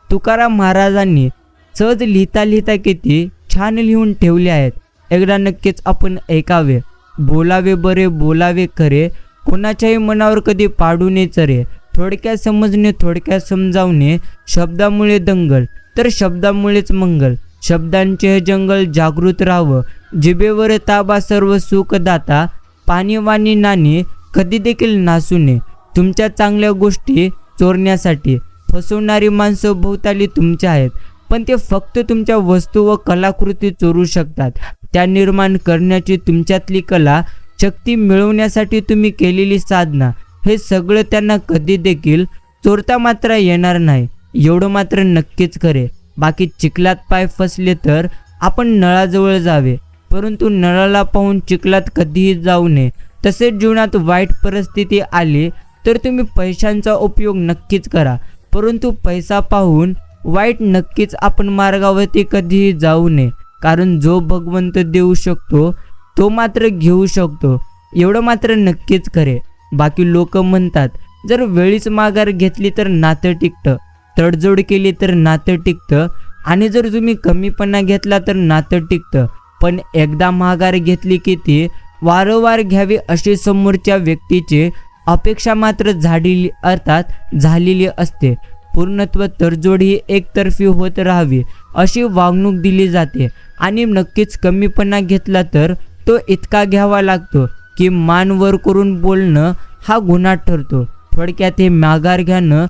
तुकाराम महाराजांनी सहज लिहिता किती छान लिहून ठेवले आहेत. एकदा नक्कीच आपण ऐकावे. बोलावे बरे बोलावे खरे, कोणाच्याही मनावर कधी पाडू नये चरे. थोडक्यात समजणे थोडक्यात समजावणे, शब्दामुळे दंगल तर शब्दामुळेच मंगल. शब्दांचे हे जंगल जागृत राहावं. जिभेवर ताबा सर्व सुख दाता, पाणी वाणी नाणी कधी देखील नासू नये. तुमच्या चांगल्या गोष्टी चोरण्यासाठी फसवणारी माणसं भोवताली तुमच्या आहेत, पण ते फक्त तुमच्या वस्तू व कलाकृती चोरू शकतात. त्या निर्माण करण्याची तुमच्यातली कला शक्ती मिळवण्यासाठी तुम्ही केलेली साधना, हे सगळं त्यांना कधी देखील चोरता मात्र येणार नाही. एवढं मात्र नक्कीच खरे. बाकी चिखलात पाय फसले तर आपण नळाजवळ जावे, परंतु नळाला पाहून चिखलात कधीही जाऊ नये. तसेच जीवनात वाईट परिस्थिती आली तर तुम्ही पैशांचा उपयोग नक्कीच करा, परंतु पैसा पाहून वाईट नक्कीच आपण मार्गावरती कधीही जाऊ नये. कारण जो भगवंत देऊ शकतो तो मात्र घेऊ शकतो. एवढं मात्र नक्कीच खरे. बाकी लोक म्हणतात, जर वेळीच माघार घेतली तर नातं टिकतं, तडजोड केली तर नातं टिकतं, आणि जर तुम्ही कमीपणा घेतला तर नातं टिकतं. पण एकदा माघार घेतली की ती वारंवार घ्यावी अशी समोरच्या व्यक्तीची अपेक्षा मात्र झालेली असते. पूर्णत्व तडजोड ही एकतर्फी होत राहावी अशी वागणूक दिली जाते. आणि नक्कीच कमीपणा घेतला तर तो इतका घ्यावा लागतो की मान वर करून बोलणं हा गुन्हा ठरतो. थोडक्यात हे माघार घेणं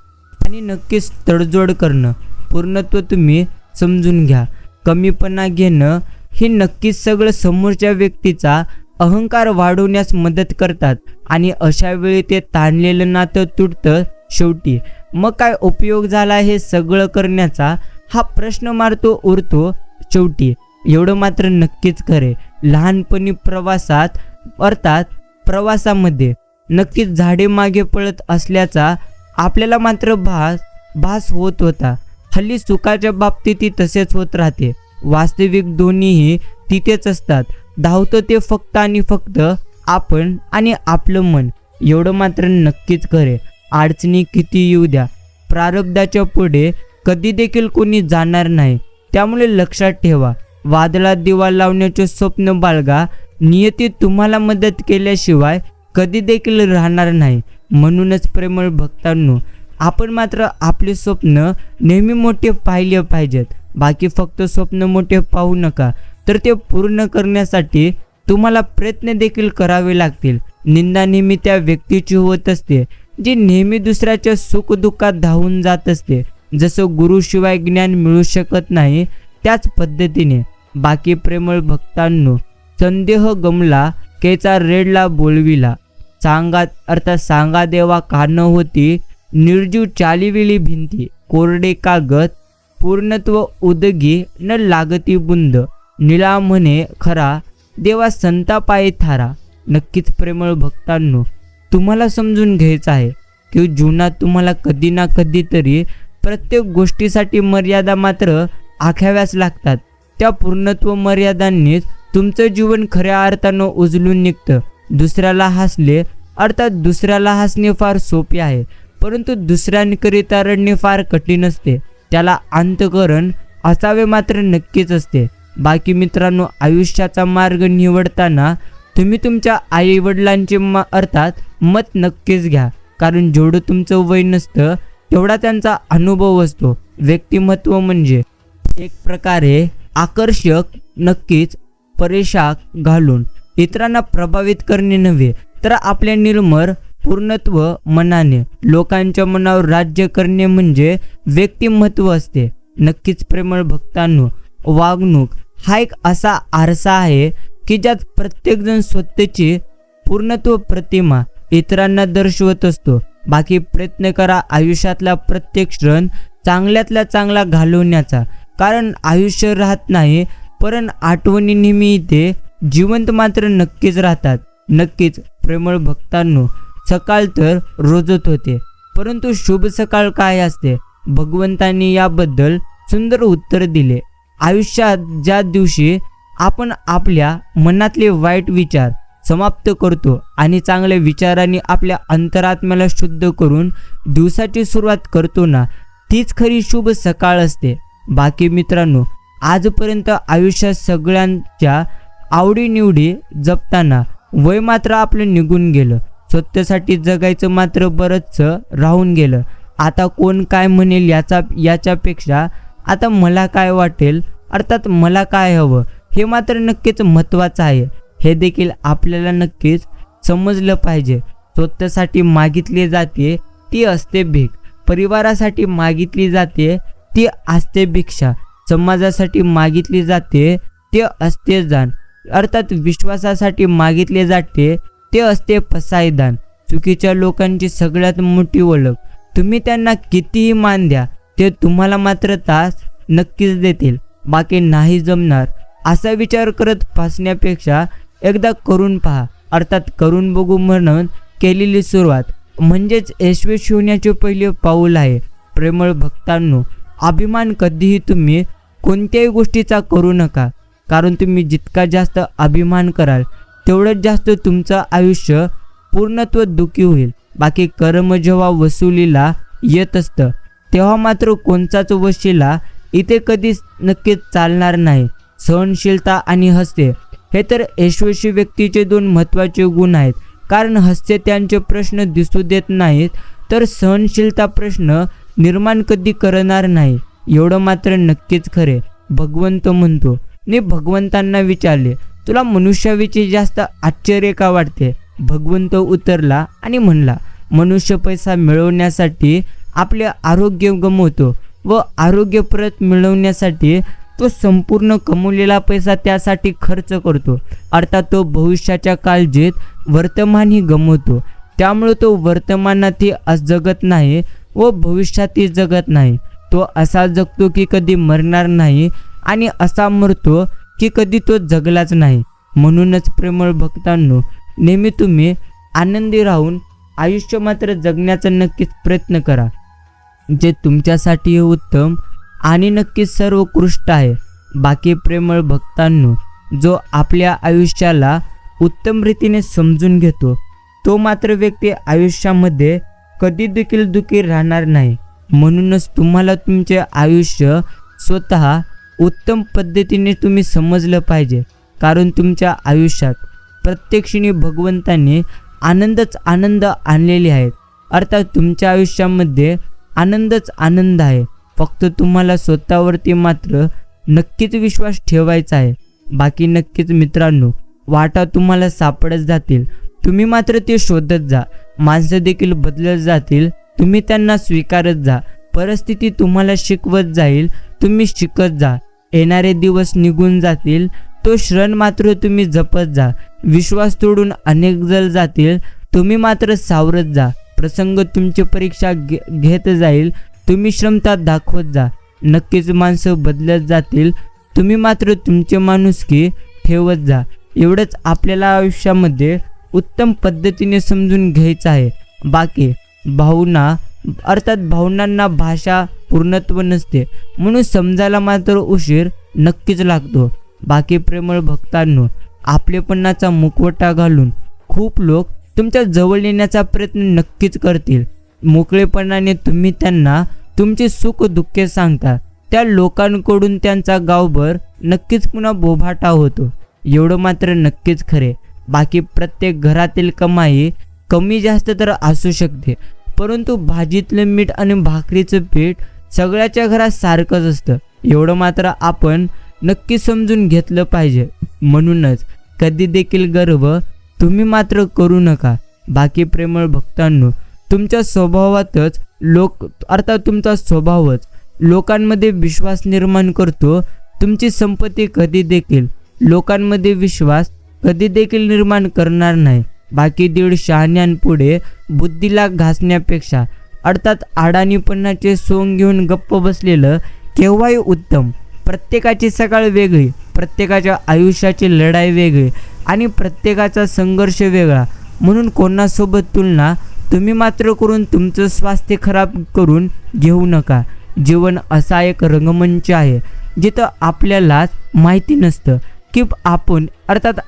आणि नक्कीच तडजोड करणं. पूर्णत्व तुम्ही समजून घ्या. कमीपणा घेणं हे नक्कीच सगळं समोरच्या व्यक्तीचा अहंकार वाढवण्यास मदत करतात आणि अशा वेळी ते ताणलेलं नातं तुटतं शेवटी. मग काय उपयोग झाला हे सगळं करण्याचा हा प्रश्न उरतो शेवटी. एवढं मात्र नक्कीच खरे. लहानपणी प्रवासामध्ये नक्कीच झाडे मागे पळत असल्याचा आपल्याला मात्र भास होत होता. हल्ली सुखाच्या बाबतीतही तसेच होत राहते. वास्तविक दोन्हीही तिथेच असतात. धावतं ते फक्त आणि फक्त आपण आणि आपलं मन. एवढं मात्र नक्कीच खरे. अडचणी किती येऊ द्या, प्रारब्धाच्या पुढे कधी देखील कोणी जाणार नाही. त्यामुळे लक्षात ठेवा, वादळात दिवा लावण्याचे स्वप्न बाळगा. नियती तुम्हाला मदत केल्याशिवाय कधी देखील राहणार नाही. म्हणूनच प्रेमळ भक्तांनो, आपण मात्र आपले स्वप्न नेहमी मोठे पाहिले पाहिजेत. बाकी फक्त स्वप्न मोठे पाहू नका, तर ते पूर्ण करण्यासाठी तुम्हाला प्रयत्न देखील करावे लागतील. निंदा नेहमी त्या व्यक्तीची होत असते जी नेहमी दुसऱ्याच्या सुखदुःखात धावून जात असते. जसं गुरुशिवाय ज्ञान मिळू शकत नाही त्याच पद्धतीने. बाकी प्रेमळ भक्तांनो, संदेह गमला केचा रेडला बोलविला. सांगा देवा कान होती, निर्जीव चालिविली भिंती. कोरडे कागद पूर्णत्व उदगी न लागती बुंद, निळा म्हणे खरा देवा संता पायी थारा. नक्कीच प्रेमळ भक्तांनो, तुम्हाला समजून घ्यायचं आहे की जीवनात तुम्हाला कधी ना कधी तरी प्रत्येक गोष्टीसाठी मर्यादा मात्र आखाव्याच लागतात. त्या पूर्णत्व मर्यादांनीच तुमचं जीवन खऱ्या अर्थानं उजळून निघतं. दुसऱ्याला हसले अर्थात दुसऱ्याला हसणे फार सोपे आहे, परंतु दुसऱ्यांकरिता रडणे फार कठीण असते. त्याला अंतःकरण असावे मात्र नक्कीच असते. बाकी मित्रांनो, आयुष्याचा मार्ग निवडताना तुम्ही तुमच्या आईवडिलांचे अर्थात मत नक्कीच घ्या, कारण जेवढं तुमचं वय नसतं तेवढा त्यांचा अनुभव असतो. व्यक्तिमत्व म्हणजे एक प्रकारे आकर्षक, नक्कीच परेशाक घालून इतरांना प्रभावित करणे नव्हे, तर आपल्या निर्मळ पूर्णत्व मनाने लोकांच्या मनावर राज्य करणे म्हणजे व्यक्तिमत्व असते. नक्कीच प्रेमळ भक्तांनो, वागणूक हा एक असा आरसा आहे की ज्यात प्रत्येकजण स्वतःची पूर्णत्व प्रतिमा इतरांना दर्शवत असतो. बाकी प्रयत्न करा आयुष्यातला प्रत्येक क्षण चांगल्यातला चांगला घालवण्याचा, कारण आयुष्य राहत नाही, पण आठवणी नेहमी इथे जिवंत मात्र नक्कीच राहतात. नक्कीच प्रेमळ भक्तांनो, सकाळ तर रोजच होते, परंतु शुभ सकाळ काय असते? भगवंतांनी याबद्दल सुंदर उत्तर दिले. आयुष्यात ज्या दिवशी आपण आपल्या मनातले वाईट विचार समाप्त करतो आणि चांगल्या विचारांनी आपल्या अंतरात्म्याला शुद्ध करून दिवसाची सुरुवात करतो ना, तीच खरी शुभ सकाळ असते. बाकी मित्रांनो, आजपर्यंत आयुष्यात सगळ्यांच्या आवडीनिवडी जपताना वय मात्र आपलं निघून गेलं. स्वतःसाठी जगायचं मात्र बरंचसं राहून गेलं. आता कोण काय म्हणेल याच्यापेक्षा आता मला काय वाटेल, अर्थात मला काय हवं, हे मात्र नक्कीच महत्त्वाचं आहे. हे देखील आपल्याला नक्कीच समजलं पाहिजे. स्वतःसाठी मागितली जाते ती असते भीक, परिवारासाठी मागितली जाते ती असते भिक्षा, समाजासाठी मागितली जाते ते असते दान, अर्थात विश्वासासाठी मागितले जाते ते असते फसाईदान. चुकीच्या लोकांची सगळ्यात मोठी ओळख, तुम्ही त्यांना कितीही मान द्या, ते तुम्हाला मात्र तास नक्कीच देतील. बाकी नाही जमणार असा विचार करत फसण्यापेक्षा एकदा करून पहा, अर्थात करून बघू म्हणून केलेली सुरुवात म्हणजेच यशस्वी होण्याचे पहिले पाऊल आहे. प्रेमळ भक्तांनो, अभिमान कधीही तुम्ही कोणत्याही गोष्टीचा करू नका, कारण तुम्ही जितका जास्त अभिमान कराल तेवढंच जास्त तुमचं आयुष्य पूर्णत्व दुःखी होईल. बाकी कर्म जेव्हा वसुलीला येत असतं तेव्हा मात्र कोणताच वशिला इथे कधीच नक्कीच चालणार नाही. सहनशीलता आणि हास्य हे तर यशस्वी व्यक्तीचे दोन महत्त्वाचे गुण आहेत, कारण हास्य त्यांचे प्रश्न दिसू देत नाहीत, तर सहनशीलता प्रश्न निर्माण कधी करणार नाही. एवढं मात्र नक्कीच खरे. भगवंत म्हणतो, मी भगवंतांना विचारले, तुला मनुष्याविषयी जास्त आश्चर्य का वाटते? भगवंत उतरला आणि म्हणला, मनुष्य पैसा मिळवण्यासाठी आपले आरोग्य गमावतो व आरोग्य परत मिळवण्यासाठी तो संपूर्ण कमवलेला पैसा त्यासाठी खर्च करतो, अर्थात तो भविष्याच्या काळजीत वर्तमानही गमावतो. त्यामुळे तो वर्तमानातही जगत नाही व भविष्यातही जगत नाही. तो असा जगतो की कधी मरणार नाही आणि असा मरतो की कधी तो जगलाच नाही. म्हणूनच प्रेमळ भक्तांनो, नेहमी तुम्ही आनंदी राहून आयुष्य मात्र जगण्याचा नक्कीच प्रयत्न करा, जे तुमच्यासाठी उत्तम आणि नक्कीच सर्वोत्कृष्ट आहे. बाकी प्रेमळ भक्तांनो, जो आपल्या आयुष्याला उत्तम रीतीने समजून घेतो तो मात्र व्यक्ती आयुष्यामध्ये कधी देखील दुःखी राहणार नाही. म्हणूनच तुम्हाला तुमचे आयुष्य स्वतः उत्तम पद्धतीने तुम्ही समजलं पाहिजे, कारण तुमच्या आयुष्यात प्रत्येक क्षणी भगवंतांनी आनंदच आनंद आणलेले आहेत, अर्थात तुमच्या आयुष्यामध्ये आनंदच आनंद आहे. फक्त तुम्हाला स्वतःवरती मात्र नक्कीच विश्वास ठेवायचा आहे. बाकी नक्कीच मित्रांनो, वाटा तुम्हाला सापडत जातील, तुम्ही मात्र ते शोधत जा. माणसं देखील बदलत जातील, तुम्ही त्यांना स्वीकारत जा. परिस्थिती तुम्हाला शिकवत जाईल, तुम्ही शिकत जा. येणारे दिवस निघून जातील, तो क्षण मात्र तुम्ही जपत जा. विश्वास तोडून अनेक जण जातील, तुम्ही मात्र सावरत जा. प्रसंग तुमची परीक्षा घेत जाईल, तुम्ही क्षमता दाखवत जा. नक्कीच माणसं बदलत जातील. तुम्ही मात्र तुमचे माणुसकी ठेवत जा. एवढंच आपल्याला आयुष्यामध्ये उत्तम पद्धतीने समजून घ्यायचं आहे. बाकी भावनांना भाषा पूर्णत्व नसते, म्हणून समजायला मात्र उशीर नक्कीच लागतो. बाकी प्रेमळ भक्तांनो, आपलेपणाचा मुखवटा घालून खूप लोक तुमच्या जवळ येण्याचा प्रयत्न नक्कीच करतील. मोकळेपणाने तुम्ही त्यांना तुमची सुख दुःखे सांगता, त्या लोकांकडून त्यांचा गावभर नक्कीच पुन्हा बोभाटा होतो. एवढं मात्र नक्कीच खरे. बाकी प्रत्येक घरातील कमाई कमी जास्त तर असू शकते, परंतु भाजीतलं मीठ आणि भाकरीचं पीठ सगळ्याच्या घरात सारखंच असतं. एवढं मात्र आपण नक्की समजून घेतलं पाहिजे. म्हणूनच कधी देखील गर्व तुम्ही मात्र करू नका. बाकी प्रेमळ भक्तांनो, तुमच्या स्वभावातच तुमचा स्वभावच लोकांमध्ये विश्वास निर्माण करतो. तुमची संपत्ती कधी देखील लोकांमध्ये विश्वास कधी देखील निर्माण करणार नाही. बाकी दीड शहाण्यांपुढे बुद्धीला घासण्यापेक्षा अडाणीपणाचे सोंग घेऊन गप्प बसलेलं केव्हाही उत्तम. प्रत्येकाची सकाळ वेगळी, प्रत्येकाच्या आयुष्याची लढाई वेगळी आणि प्रत्येकाचा संघर्ष वेगळा, म्हणून कोणासोबत तुलना तुम्ही मात्र करून तुमचं स्वास्थ्य खराब करून घेऊ नका. जीवन असा एक रंगमंच आहे जिथं आपल्यालाच माहिती नसतं की आपण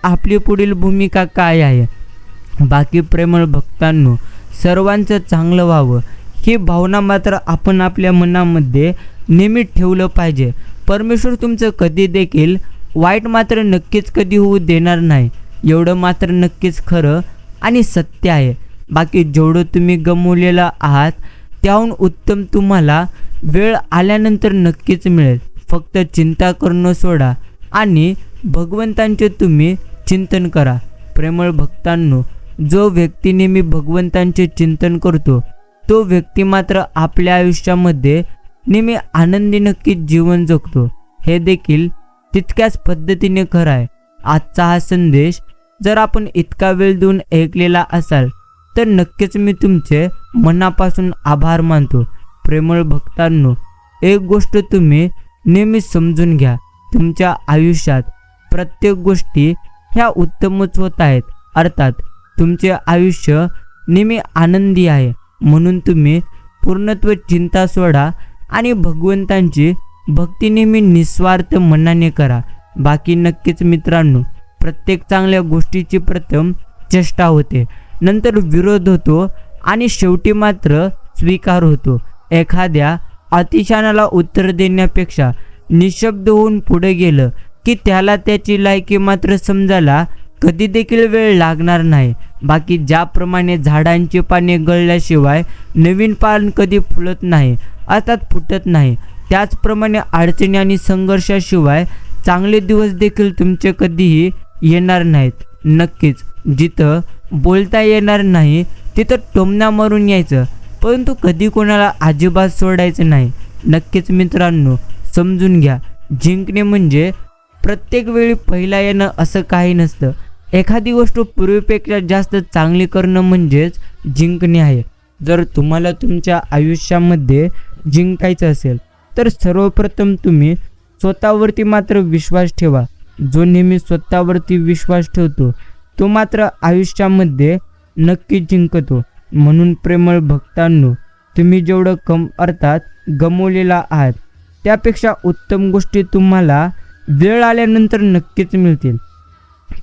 आपली पुढील भूमिका काय आहे. बाकी प्रेमळ भक्तांनो, सर्वांचं चांगलं व्हावं ही भावना मात्र आपण आपल्या मनामध्ये नेहमी ठेवलं पाहिजे. परमेश्वर तुमचं कधी देखील वाईट मात्र नक्कीच कधी होऊ देणार नाही. एवढं मात्र नक्कीच खरं आणि सत्य आहे. बाकी जेवढं तुम्ही गमावलेलं आहात त्याहून उत्तम तुम्हाला वेळ आल्यानंतर नक्कीच मिळेल. फक्त चिंता करणं सोडा आणि भगवंतांचे तुम्ही चिंतन करा. प्रेमळ भक्तांनो, जो व्यक्ती नेहमी भगवंतांचे चिंतन करतो तो व्यक्ती मात्र आपल्या आयुष्यामध्ये नेहमी आनंदी नक्कीच जीवन जगतो. हे देखील तितक्याच पद्धतीने खरं आहे. आजचा हा संदेश जर आपण इतका वेळ देऊन ऐकलेला असाल तर नक्कीच मी तुमचे मनापासून आभार मानतो. प्रेमळ भक्तांनो, एक गोष्ट तुम्ही नेहमी समजून घ्या, तुमच्या आयुष्यात प्रत्येक गोष्टी ह्या उत्तमच होत आहेत. तुमचे आयुष्य नेहमी आनंदी आहे. म्हणून तुम्ही पूर्णत्व चिंता सोडा आणि भगवंतांची भक्ती नेहमी निस्वार्थ मनाने करा. बाकी नक्कीच मित्रांनो, प्रत्येक चांगल्या गोष्टीची प्रथम चेष्टा होते, नंतर विरोध होतो आणि शेवटी मात्र स्वीकार होतो. एखाद्या अतिशयाला उत्तर देण्यापेक्षा निशब्द होऊन पुढे गेलं की त्याला त्याची लायकी मात्र समजायला कधी देखील वेळ लागणार नाही. बाकी ज्याप्रमाणे झाडांची पाने गळल्याशिवाय नवीन पान कधी फुलत नाही फुटत नाही, त्याचप्रमाणे अडचणी आणि संघर्षाशिवाय चांगले दिवस देखील तुमचे कधीही येणार नाहीत. नक्कीच जिथं बोलता येणार नाही तिथं टोमणा मारून यायचं, परंतु कधी कोणाला अजिबात सोडायचं नाही. नक्कीच मित्रांनो, समजून घ्या, जिंकणे म्हणजे प्रत्येक वेळी पहिला येणं असं काही नसतं. एखादी गोष्ट पूर्वीपेक्षा जास्त चांगली करणं म्हणजेच जिंकणे आहे. जर तुम्हाला तुमच्या आयुष्यामध्ये जिंकायचं असेल तर सर्वप्रथम तुम्ही स्वतःवरती मात्र विश्वास ठेवा. जो नेहमी स्वतःवरती विश्वास ठेवतो तो मात्र आयुष्यामध्ये नक्की जिंकतो. म्हणून प्रेमळ भक्तांनो, तुम्ही जेवढं गमावलेला आहात त्यापेक्षा उत्तम गोष्टी तुम्हाला वेळ आल्यानंतर नक्कीच मिळतील.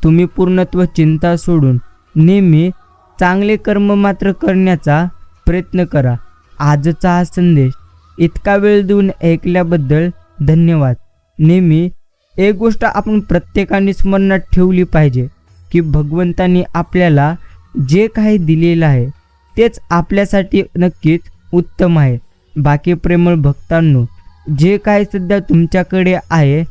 तुम्ही पूर्णत्व चिंता सोडून नेहमी चांगले कर्म मात्र करण्याचा प्रयत्न करा. आजचा हा संदेश इतका वेळ देऊन ऐकल्याबद्दल धन्यवाद. नेहमी एक गोष्ट आपण प्रत्येकाने स्मरणात ठेवली पाहिजे की भगवंतांनी आपल्याला जे काही दिलेलं आहे तेच आपल्यासाठी नक्कीच उत्तम आहे. बाकी प्रेमळ भक्तांनो, जे काही सध्या तुमच्याकडे आहे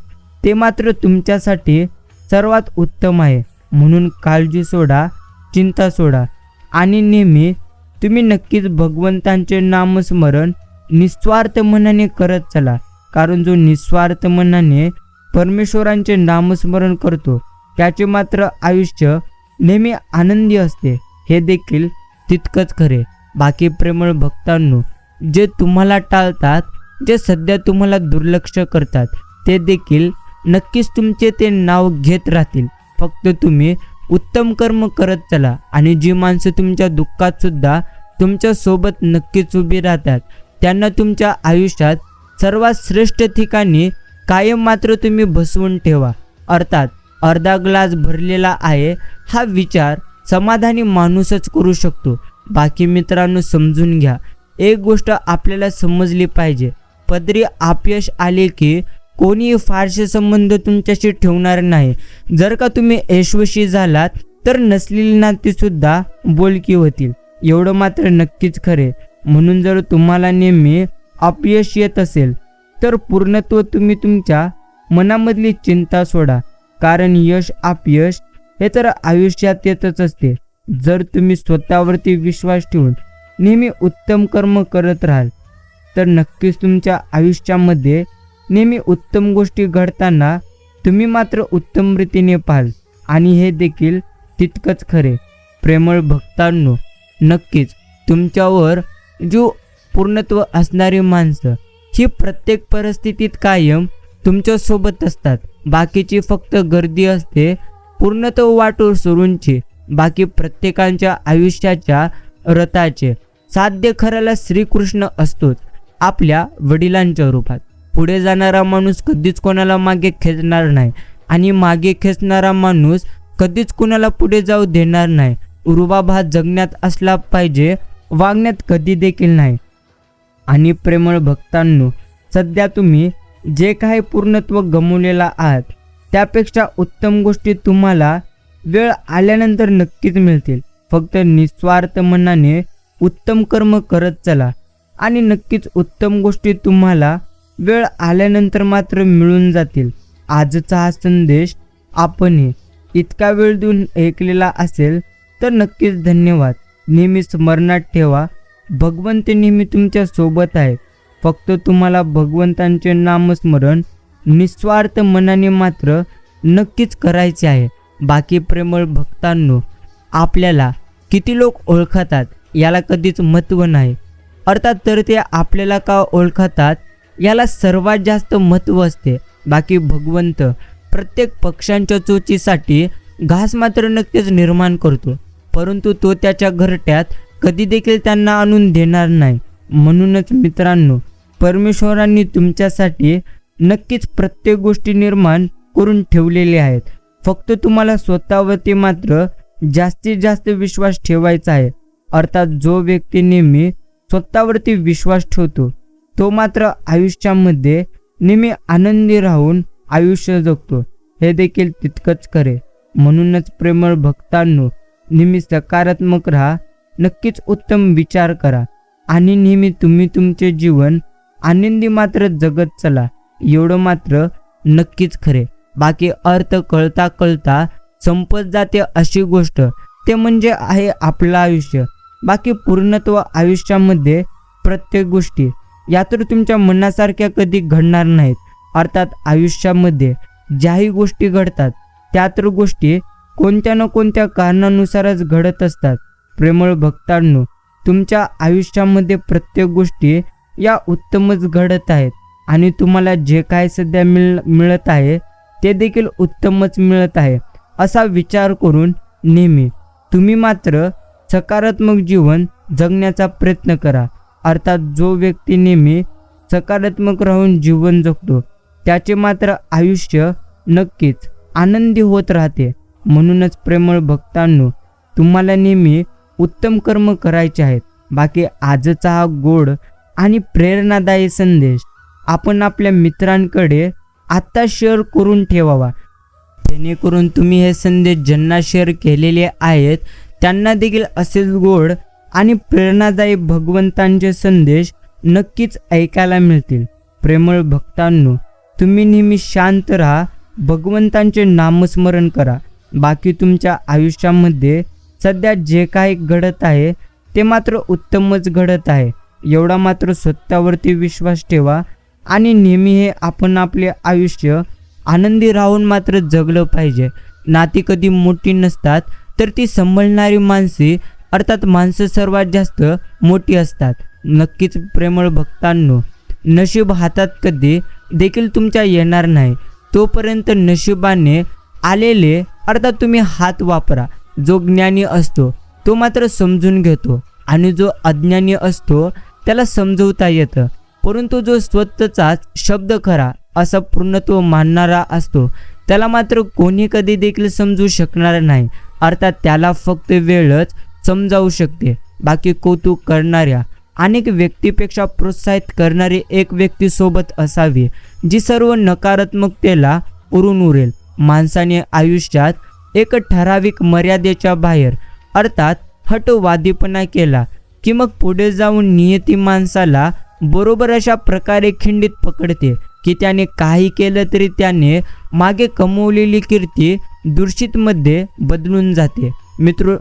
ते मात्र तुमच्यासाठी सर्वात उत्तम आहे. म्हणून काळजी सोडा, चिंता सोडा आणि नेहमी तुम्ही नक्कीच भगवंतांचे नामस्मरण निस्वार्थ मनाने करत चला. कारण जो निस्वार्थ मनाने परमेश्वरांचे नामस्मरण करतो त्याचे मात्र आयुष्य नेहमी आनंदी असते. हे देखील तितकंच खरे. बाकी प्रेमळ भक्तांनो, जे तुम्हाला टाळतात जे सध्या तुम्हाला दुर्लक्ष करतात ते देखील नक्कीच तुमचे ते नाव घेत राहतील. फक्त तुम्ही उत्तम कर्म करत चला आणि जी माणसं तुमच्या दुःखात सुद्धा तुमच्या सोबत नक्कीच उभी राहतात त्यांना तुमच्या आयुष्यात सर्वात श्रेष्ठ ठिकाणी कायम मात्र तुम्ही बसवून ठेवा. अर्थात अर्धा ग्लास भरलेला आहे हा विचार समाधानी माणूसच करू शकतो. बाकी मित्रांनो समजून घ्या, एक गोष्ट आपल्याला समजली पाहिजे, पदरी अपयश आले की कोणीही फारसे संबंध तुमच्याशी ठेवणार नाही. जर का तुम्ही यशस्वी झालात तर नसलेली नाती सुद्धा बोलकी होतील, एवढं मात्र नक्कीच खरे. म्हणून जर तुम्हाला नेहमी अपयश येत असेल तर पूर्णत्व तुम्ही तुमच्या मनामधली चिंता सोडा, कारण यश अपयश हे तर आयुष्यात येतच असते. जर तुम्ही स्वतःवरती विश्वास ठेवून नेहमी उत्तम कर्म करत राहाल तर नक्कीच तुमच्या आयुष्यामध्ये नेहमी उत्तम गोष्टी घडताना तुम्ही मात्र उत्तम रीतीने पाहाल. आणि हे देखील तितकंच खरे. प्रेमळ भक्तांनो, नक्कीच तुमच्यावर जो पूर्णत्व असणारी माणसं ही प्रत्येक परिस्थितीत कायम तुमच्यासोबत असतात. बाकीची फक्त गर्दी असते पूर्णत्व वाटोर सुरूंची. बाकी प्रत्येकाच्या आयुष्याच्या रथाचे साध्य करायला श्रीकृष्ण असतोच आपल्या वडिलांच्या रूपात. पुढे जाणारा माणूस कधीच कोणाला मागे खेचणार नाही आणि मागे खेचणारा माणूस कधीच कोणाला पुढे जाऊ देणार नाही. रुबाब जगण्यात असला पाहिजे, वागण्यात कधी देखील नाही. आणि प्रेमळ भक्तांनो, सध्या तुम्ही जे काही पूर्णत्व गमावलेला आहात त्यापेक्षा उत्तम गोष्टी तुम्हाला वेळ आल्यानंतर नक्कीच मिळतील. फक्त निस्वार्थ मनाने उत्तम कर्म करत चला आणि नक्कीच उत्तम गोष्टी तुम्हाला वेळ आल्यानंतर मात्र मिळून जातील. आजचा हा संदेश आपण इतका वेळ देऊन ऐकलेला असेल तर नक्कीच धन्यवाद. नेहमी स्मरणात ठेवा, भगवंत नेहमी तुमच्या सोबत आहेत. फक्त तुम्हाला भगवंतांचे नामस्मरण निस्वार्थ मनाने मात्र नक्कीच करायचे आहे. बाकी प्रेमळ भक्तांनो, आपल्याला किती लोक ओळखतात याला कधीच महत्त्व नाही. अर्थात तर ते आपल्याला का ओळखतात याला सर्वात जास्त महत्त्व असते. बाकी भगवंत प्रत्येक पक्ष्यांच्या चोचीसाठी घास मात्र नक्कीच निर्माण करतो, परंतु तो त्याच्या घरट्यात कधी देखील त्यांना आणून देणार नाही. म्हणूनच मित्रांनो, परमेश्वरांनी तुमच्यासाठी नक्कीच प्रत्येक गोष्टी निर्माण करून ठेवलेले आहेत. फक्त तुम्हाला स्वतःवरती मात्र जास्तीत जास्त विश्वास ठेवायचा आहे. अर्थात जो व्यक्ती नेहमी स्वतःवरती विश्वास ठेवतो तो मात्र आयुष्यामध्ये नेहमी आनंदी राहून आयुष्य जगतो, हे देखील तितकंच खरे. म्हणूनच प्रेमळ भक्तांनो, नेहमी सकारात्मक राहा, नक्कीच उत्तम विचार करा आणि नेहमी तुम्ही तुमचे जीवन आनंदी मात्र जगत चला, एवढं मात्र नक्कीच खरे. बाकी अर्थ कळता कळता संपत जाते अशी गोष्ट ते म्हणजे आहे आपलं आयुष्य. बाकी पूर्णत्व आयुष्यामध्ये प्रत्येक गोष्टी या तर तुमच्या मनासारख्या कधी घडणार नाहीत. अर्थात आयुष्यामध्ये ज्याही गोष्टी घडतात त्या तर गोष्टी कोणत्या ना कोणत्या कारणानुसारच घडत असतात. प्रेमळ भक्तांनो, तुमच्या आयुष्यामध्ये प्रत्येक गोष्टी या उत्तमच घडत आहेत आणि तुम्हाला जे काय सध्या मिळत आहे ते देखील उत्तमच मिळत आहे असा विचार करून नेहमी तुम्ही मात्र सकारात्मक जीवन जगण्याचा प्रयत्न करा. अर्थात जो व्यक्ती नेहमी सकारात्मक राहून जीवन जगतो त्याचे मात्र आयुष्य नक्कीच आनंदी होत राहते. म्हणूनच प्रेमळ भक्तांनो, तुम्हाला नेहमी उत्तम कर्म करायचे आहेत. बाकी आजचा हा गोड आणि प्रेरणादायी संदेश आपण आपल्या मित्रांकडे आत्ता शेअर करून ठेवावा, जेणेकरून तुम्ही हे संदेश ज्यांना शेअर केलेले आहेत त्यांना देखील असेच गोड आणि प्रेरणादायी भगवंतांचे संदेश नक्कीच ऐकायला मिळतील. प्रेमळ भक्तांनो, तुम्ही नेहमी शांत राहा, भगवंतांचे नामस्मरण करा. बाकी तुमच्या आयुष्यामध्ये सध्या जे काही घडत आहे ते मात्र उत्तमच घडत आहे, एवढा मात्र स्वतःवरती विश्वास ठेवा आणि नेहमी हे आपण आपले आयुष्य आनंदी राहून मात्र जगलं पाहिजे. नाती कधी मोठी नसतात तर ती सांभाळणारी माणसे अर्थात माणसं सर्वात जास्त मोठी असतात. नक्कीच प्रेमळ भक्तांनो, नशीब हातात कधी देखील तुमच्या येणार नाही. तोपर्यंत नशिबाने आलेले अर्थात तुम्ही हात वापरा. जो ज्ञानी असतो तो मात्र समजून घेतो आणि जो अज्ञानी असतो त्याला समजवता येतं. परंतु जो स्वतःचाच शब्द खरा असा पूर्णत्व मानणारा असतो त्याला मात्र कोणी कधी देखील समजू शकणार नाही. अर्थात त्याला फक्त वेळच समजावू शकते. बाकी कौतुक करणाऱ्या अनेक व्यक्तीपेक्षा प्रोत्साहित करणारी एक व्यक्ती सोबत असावी जी सर्व नकारात्मकतेला उरून उरेल. माणसाने आयुष्यात एक ठराविक मर्यादेच्या बाहेर अर्थात हटवादीपणा केला की मग पुढे जाऊन नियती माणसाला बरोबर अशा प्रकारे खिंडीत पकडते की त्याने काही केलं तरी त्याने मागे कमवलेली कीर्ती दूषितमध्ये बदलून जाते.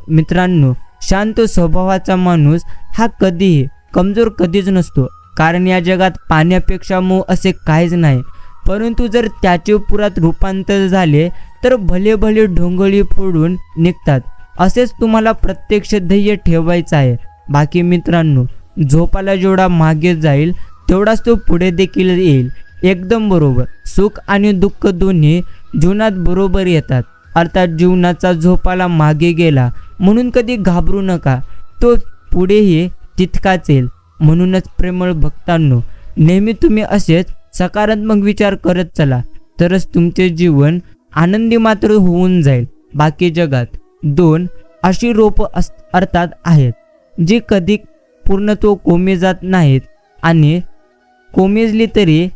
मित्रांनो, शांत स्वभावाचा माणूस हा कधीही कमजोर कधीच नसतो. कारण या जगात पाण्यापेक्षा मऊ असे काहीच नाही. परंतु जर त्याचे पुरात रूपांतर झाले तर भले भले ढोंगळी फोडून निघतात. असेच तुम्हाला प्रत्यक्ष ध्येय ठेवायचं आहे. बाकी मित्रांनो, झोपाला जेवढा मागे जाईल तेवढाच तो पुढे देखील येईल. एकदम बरोबर. सुख आणि दुःख दोन्ही जीवनात बरोबर येतात. अर्थात जीवनाचा झोपाला मागे गेला म्हणून कधी घाबरू नका, तो पुढेही तितकाच येईल. म्हणूनच प्रेमळ भक्तांनो, नेहमी तुम्ही असेच सकारात्मक विचार करत चला, तरच तुमचे जीवन आनंदी मात्र होऊन जाईल. बाकी जगात 2 अशी रोप अर्थात आहेत जी कधी पूर्णत्व कोमे जात नाहीत आणि कोमेजली तरी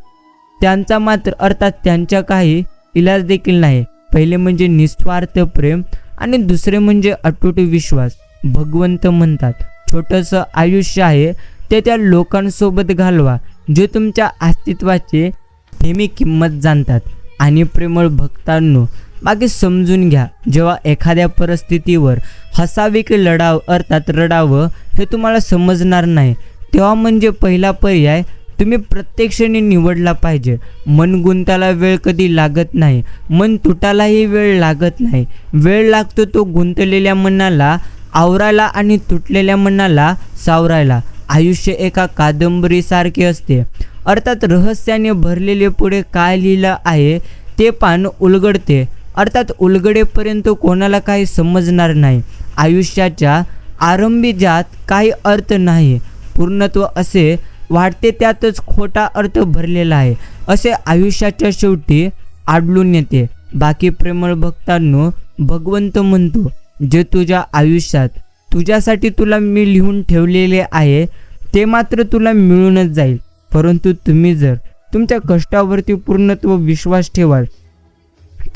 त्यांचा मात्र अर्थात त्यांच्या काही इलाज देखील नाही. पहिले म्हणजे निस्वार्थ प्रेम आणि दुसरे म्हणजे अतूट विश्वास. भगवंत म्हणतात, छोटंसं आयुष्य आहे ते त्या लोकांसोबत घालवा जे तुमच्या अस्तित्वाची नेहमी किंमत जाणतात. आणि प्रेमळ भक्तांनो, बाकी समजून घ्या, जेव्हा एखाद्या परिस्थितीवर हसावे की अर्थात रडावं हे तुम्हाला समजणार नाही तेव्हा म्हणजे पहिला पर्याय तुम्ही प्रत्यक्षाने निवडला पाहिजे. मन गुंताला वेळ कधी लागत नाही, मन तुटालाही वेळ लागत नाही. वेळ लागतो तो गुंतलेल्या मनाला आवरायला आणि तुटलेल्या मनाला सावरायला. आयुष्य एका कादंबरीसारखे असते. अर्थात रहस्याने भरलेले पुढे काय लिहिलं आहे ते पान उलगडते. अर्थात उलगडेपर्यंत कोणाला काही समजणार नाही. आयुष्याच्या आरंभी ज्यात काही अर्थ नाही, पूर्णत्व असे वाटते त्यातच खोटा अर्थ भरलेला आहे असे आयुष्याच्या शेवटी आढळून येते. बाकी प्रेमळ भक्तांनो, भगवंत म्हणतो, जे तुझ्या आयुष्यात तुझ्यासाठी तुला मी लिहून ठेवलेले आहे ते मात्र तुला मिळूनच जाईल. परंतु तुम्ही जर तुमच्या कष्टावरती पूर्णत्व विश्वास ठेवाल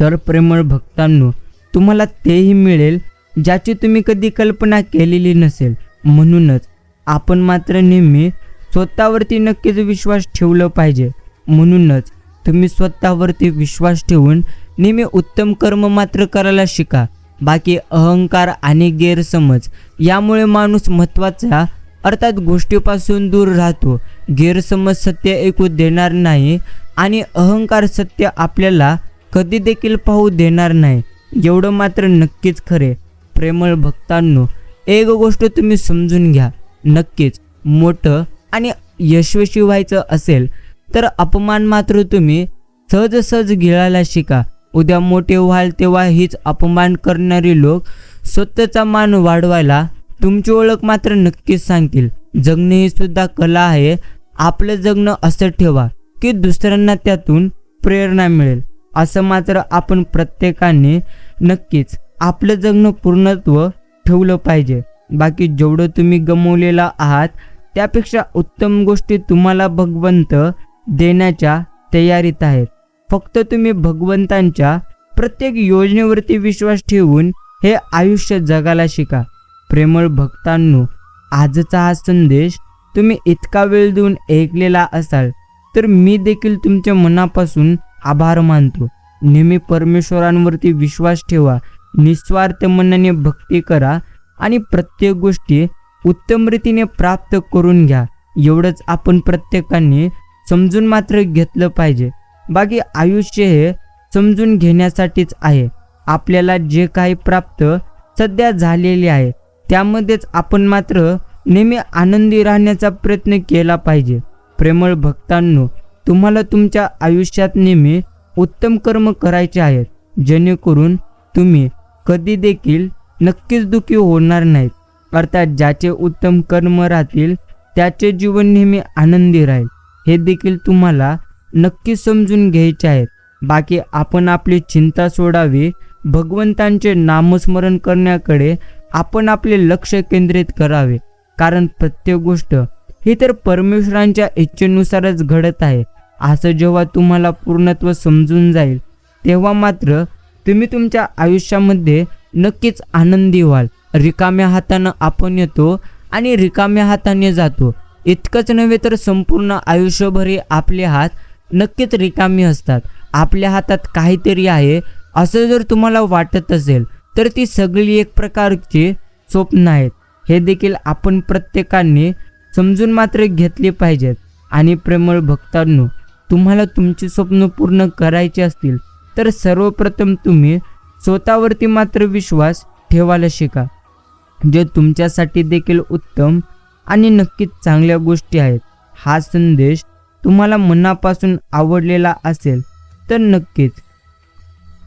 तर प्रेमळ भक्तांनो, तुम्हाला तेही मिळेल ज्याची तुम्ही कधी कल्पना केलेली नसेल. म्हणूनच आपण मात्र नेहमी स्वतःवरती नक्कीच विश्वास ठेवलं पाहिजे. म्हणूनच तुम्ही स्वतःवरती विश्वास ठेवून नेहमी उत्तम कर्म मात्र करायला शिका. बाकी अहंकार आणि गैरसमज यामुळे माणूस महत्त्वाच्या अर्थात गोष्टीपासून दूर राहतो. गैरसमज सत्य ऐकू देणार नाही आणि अहंकार सत्य आपल्याला कधी देखील पाहू देणार नाही. एवढं मात्र नक्कीच खरे. प्रेमळ भक्तांनो, एक गोष्ट तुम्ही समजून घ्या, नक्कीच मोठं आणि यशस्वी व्हायचं असेल तर अपमान मात्र तुम्ही सहज गिळायला शिका. उद्या मोठे व्हाल तेव्हा हीच अपमान करणारी लोक स्वतःचा मान वाढवायला तुमची ओळख मात्र नक्कीच सांगतील. जगणे ही सुद्धा कला आहे. आपलं जगणं असं ठेवा की दुसऱ्यांना त्यातून प्रेरणा मिळेल. असं मात्र आपण प्रत्येकाने नक्कीच आपलं जगणं पूर्णत्व ठेवलं पाहिजे. बाकी जेवढं तुम्ही गमावलेला आहात त्यापेक्षा उत्तम गोष्टी तुम्हाला भगवंत देण्याच्या तयारीत आहेत. फक्त तुम्ही भगवंतांच्या प्रत्येक योजनेवरती विश्वास ठेवून हे आयुष्य जगायला शिका. प्रेमळ भक्तांनो, आजचा हा संदेश तुम्ही इतका वेळ देऊन ऐकलेला असाल तर मी देखील तुमच्या मनापासून आभार मानतो. नेहमी परमेश्वरांवरती विश्वास ठेवा, निस्वार्थ मनाने भक्ती करा आणि प्रत्येक गोष्टी उत्तम रीतीने प्राप्त करून घ्या. एवढंच आपण प्रत्येकाने समजून मात्र घेतलं पाहिजे. बाकी आयुष्य हे समजून घेण्यासाठीच आहे. आपल्याला जे काही प्राप्त सध्या झालेले आहे त्यामध्येच आपण मात्र नेहमी आनंदी राहण्याचा प्रयत्न केला पाहिजे. प्रेमळ भक्तांनो, तुम्हाला तुमच्या आयुष्यात नेहमी उत्तम कर्म करायचे आहेत, जेणेकरून तुम्ही कधी देखील नक्कीच दुःखी होणार नाहीत. अर्थात ज्याचे उत्तम कर्म राहतील त्याचे जीवन नेहमी आनंदी राहील, हे देखील तुम्हाला नक्की समजून घ्यायचे आहेत. बाकी आपण आपली चिंता सोडावी, भगवंतांचे नामस्मरण करण्याकडे आपण आपले लक्ष केंद्रित करावे. कारण प्रत्येक गोष्ट ही तर परमेश्वरांच्या इच्छेनुसारच घडत आहे. असं जेव्हा तुम्हाला पूर्णत्व समजून जाईल तेव्हा मात्र तुम्ही तुमच्या आयुष्यामध्ये नक्कीच आनंदी व्हाल. रिकाम्या हातानं आपण येतो आणि रिकाम्या हाताने जातो. इतकंच नव्हे तर संपूर्ण आयुष्यभरही आपले हात नक्कीच रिकामी असतात. आपल्या हातात काहीतरी आहे असं जर तुम्हाला वाटत असेल तर ती सगळी एक प्रकारची स्वप्न आहेत, हे देखील आपण प्रत्येकाने समजून मात्र घेतले पाहिजेत. आणि प्रेमळ भक्तांनो, तुम्हाला तुमची स्वप्न पूर्ण करायची असतील तर सर्वप्रथम तुम्ही स्वतःवरती मात्र विश्वास ठेवायला शिका. जे तुमच्यासाठी देखील उत्तम आणि नक्कीच चांगल्या गोष्टी आहेत. हा संदेश तुम्हाला मनापासून आवडलेला असेल तर नक्कीच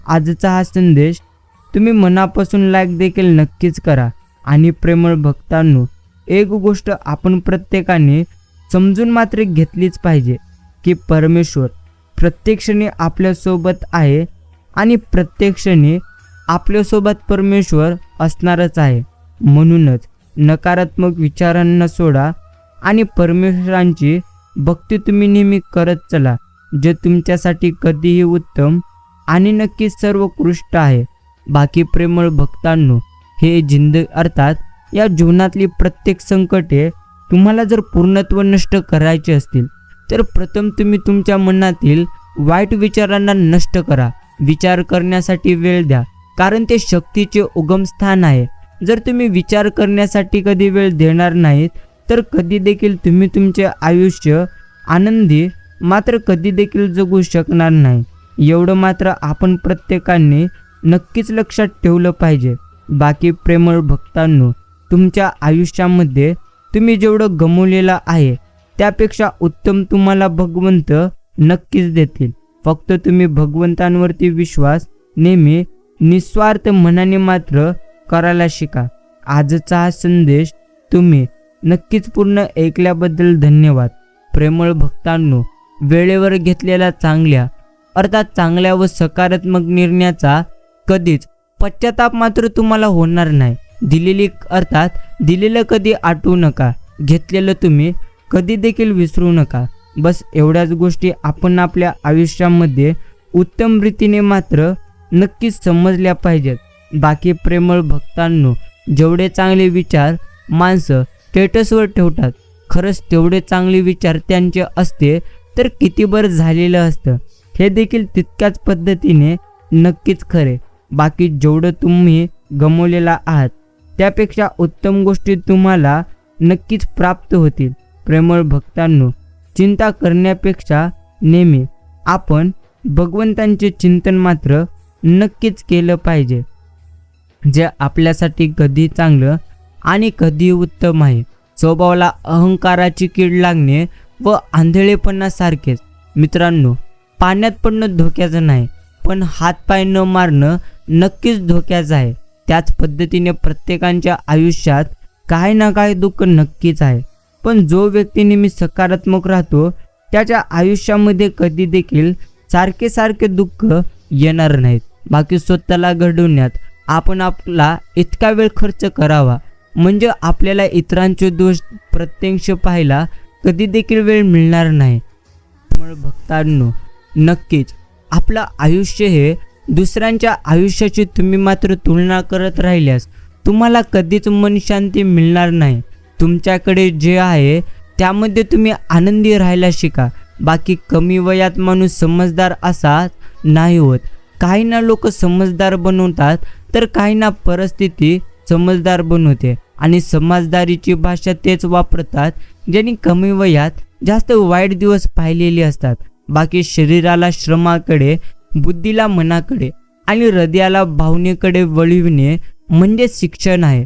आजचा हा संदेश तुम्ही मनापासून लाईक देखील नक्कीच करा. आणि प्रेमळ भक्तांनो, एक गोष्ट आपण प्रत्येकाने समजून मात्र घेतलीच पाहिजे की परमेश्वर प्रत्येक क्षणी आपल्यासोबत आहे आणि प्रत्येक क्षणी आपल्यासोबत परमेश्वर असणारच आहे. म्हणूनच नकारात्मक विचारांना सोडा आणि परमेश्वरांची भक्ती तुम्ही नेहमी करत चला, जे तुमच्यासाठी कधीही उत्तम आणि नक्कीच सर्वोत्कृष्ट आहे. बाकी प्रेमळ भक्तांनो, हे अर्थात या जीवनातली प्रत्येक संकटे तुम्हाला जर पूर्णत्व नष्ट करायचे असतील तर प्रथम तुम्ही तुमच्या मनातील वाईट विचारांना नष्ट करा. विचार करण्यासाठी वेळ द्या, कारण ते शक्तीचे उगमस्थान आहे. जर तुम्ही विचार करण्यासाठी कधी वेळ देणार नाहीत तर कधी देखील तुम्ही तुमचे आयुष्य आनंदी मात्र कधी देखील जगू शकणार नाही. एवढं मात्र आपण प्रत्येकाने नक्कीच लक्षात ठेवलं पाहिजे. बाकी प्रेमळ भक्तांनो, तुमच्या आयुष्यामध्ये तुम्ही जेवढं गमावलेलं आहे त्यापेक्षा उत्तम तुम्हाला भगवंत नक्कीच देतील. फक्त तुम्ही भगवंतांवरती विश्वास नेहमी निस्वार्थ मनाने मात्र करायला शिका. आजचा हा संदेश तुम्ही नक्कीच पूर्ण ऐकल्याबद्दल धन्यवाद. प्रेमळ भक्तांनो, वेळेवर घेतलेल्या चांगल्या व सकारात्मक निर्णयाचा कधीच पश्चाताप मात्र तुम्हाला होणार नाही. दिलेलं कधी आठवू नका, घेतलेलं तुम्ही कधी देखील विसरू नका. बस एवढ्याच गोष्टी आपण आपल्या आयुष्यामध्ये उत्तम रीतीने मात्र नक्कीच समजल्या पाहिजेत. बाकी प्रेमळ भक्तांनो, जेवढे चांगले विचार माणसं स्टेटसवर ठेवतात, खरंच तेवढे चांगले विचार त्यांचे असते तर किती बरं झालेलं असतं, हे देखील तितक्याच पद्धतीने नक्कीच खरे. बाकी जेवढं तुम्ही गमावलेला आहात त्यापेक्षा उत्तम गोष्टी तुम्हाला नक्कीच प्राप्त होतील. प्रेमळ भक्तांनो, चिंता करण्यापेक्षा नेहमी आपण भगवंतांचे चिंतन मात्र नक्कीच केलं पाहिजे, जे आपल्यासाठी कधी चांगलं आणि कधी उत्तम आहे. स्वभावाला अहंकाराची कीड लागणे व आंधळेपणासारखेच. मित्रांनो, पाण्यात पडणं धोक्याचं नाही, पण हातपाय न मारणं नक्कीच धोक्याचं आहे. त्याच पद्धतीने प्रत्येकाच्या आयुष्यात काही ना काही दुःख नक्कीच आहे, पण जो व्यक्ती नेहमी सकारात्मक राहतो त्याच्या आयुष्यामध्ये कधी देखील सारखे दुःख येणार नाहीत. बाकी स्वतःला घडवण्यात आपण आपला इतका वेळ खर्च करावा म्हणजे आपल्याला इतरांचे दोष प्रत्यक्ष पाहायला कधी देखील वेळ मिळणार नाही. भक्तांनो, नक्कीच आपलं आयुष्य हे दुसऱ्यांच्या आयुष्याची तुम्ही मात्र तुलना करत राहिल्यास तुम्हाला कधीच मन शांती मिळणार नाही. तुमच्याकडे जे आहे त्यामध्ये तुम्ही आनंदी राहायला शिका. बाकी कमी वयात माणूस समजदार असा नाही होत. काही ना लोक समजदार बनवतात तर काही ना परिस्थिती समजदार बनवते, आणि समजदारीची भाषा तेच वापरतात ज्यांनी कमी वयात जास्त वाईट दिवस पाहिलेले असतात. बाकी शरीराला श्रमाकडे, बुद्धीला मनाकडे आणि हृदयाला भावनेकडे वळविणे म्हणजे शिक्षण आहे.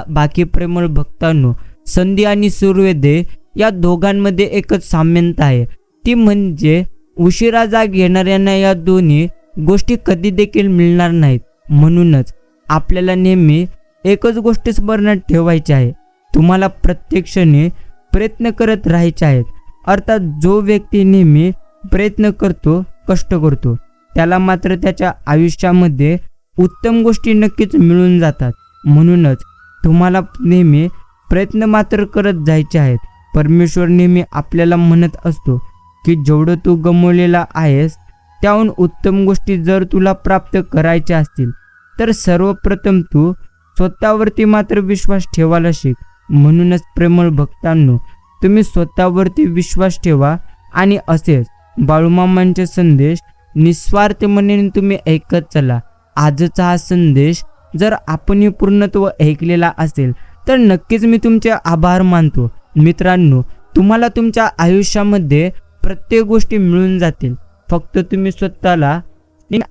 बाकी प्रेमळ भक्तांनो, संधी आणि सूर्योदय या दोघांमध्ये एकच साम्यता आहे, ती म्हणजे उशिरा जाग येणाऱ्यांना या दोन्ही गोष्टी कधी देखील मिळणार नाहीत. म्हणूनच आपल्याला नेहमी एकच गोष्ट स्मरणात ठेवायची आहे, तुम्हाला प्रत्येक क्षणी प्रयत्न करत राहायचे आहेत. अर्थात जो व्यक्ती नेहमी प्रयत्न करतो, कष्ट करतो, त्याला मात्र त्याच्या आयुष्यामध्ये उत्तम गोष्टी नक्कीच मिळून जातात. म्हणूनच तुम्हाला नेहमी प्रयत्न मात्र करत जायचे आहेत. परमेश्वर नेहमी आपल्याला म्हणत असतो की जेवढं तू गमावलेला आहेस त्याहून उत्तम गोष्टी जर तुला प्राप्त करायच्या असतील तर सर्वप्रथम तू स्वतःवरती मात्र विश्वास ठेवायला शिक. म्हणूनच प्रेमळ भक्तांनो, तुम्ही स्वतःवरती विश्वास ठेवा आणि असेच बाळूमामांचे संदेश निस्वार्थपणे तुम्ही ऐकत चला. आजचा हा संदेश जर आपणही पूर्णत्व ऐकलेला असेल तर नक्कीच मी तुमचे आभार मानतो. मित्रांनो, तुम्हाला तुमच्या आयुष्यामध्ये प्रत्येक गोष्टी मिळून जातील, फक्त तुम्ही स्वतःला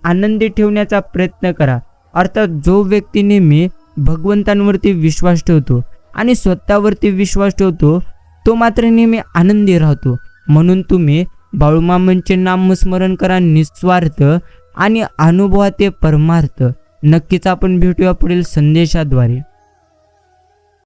आनंदी ठेवण्याचा प्रयत्न करा. अर्थात जो व्यक्ती नेहमी भगवंतांवरती विश्वास ठेवतो आणि स्वतःवरती विश्वास ठेवतो तो मात्र नेहमी आनंदी राहतो. म्हणून तुम्ही बाळूमामांचे नामस्मरण करा निस्वार्थ आणि अनुभवा ते परमार्थ. नक्कीच आपण भेटूया पुढील संदेशाद्वारे.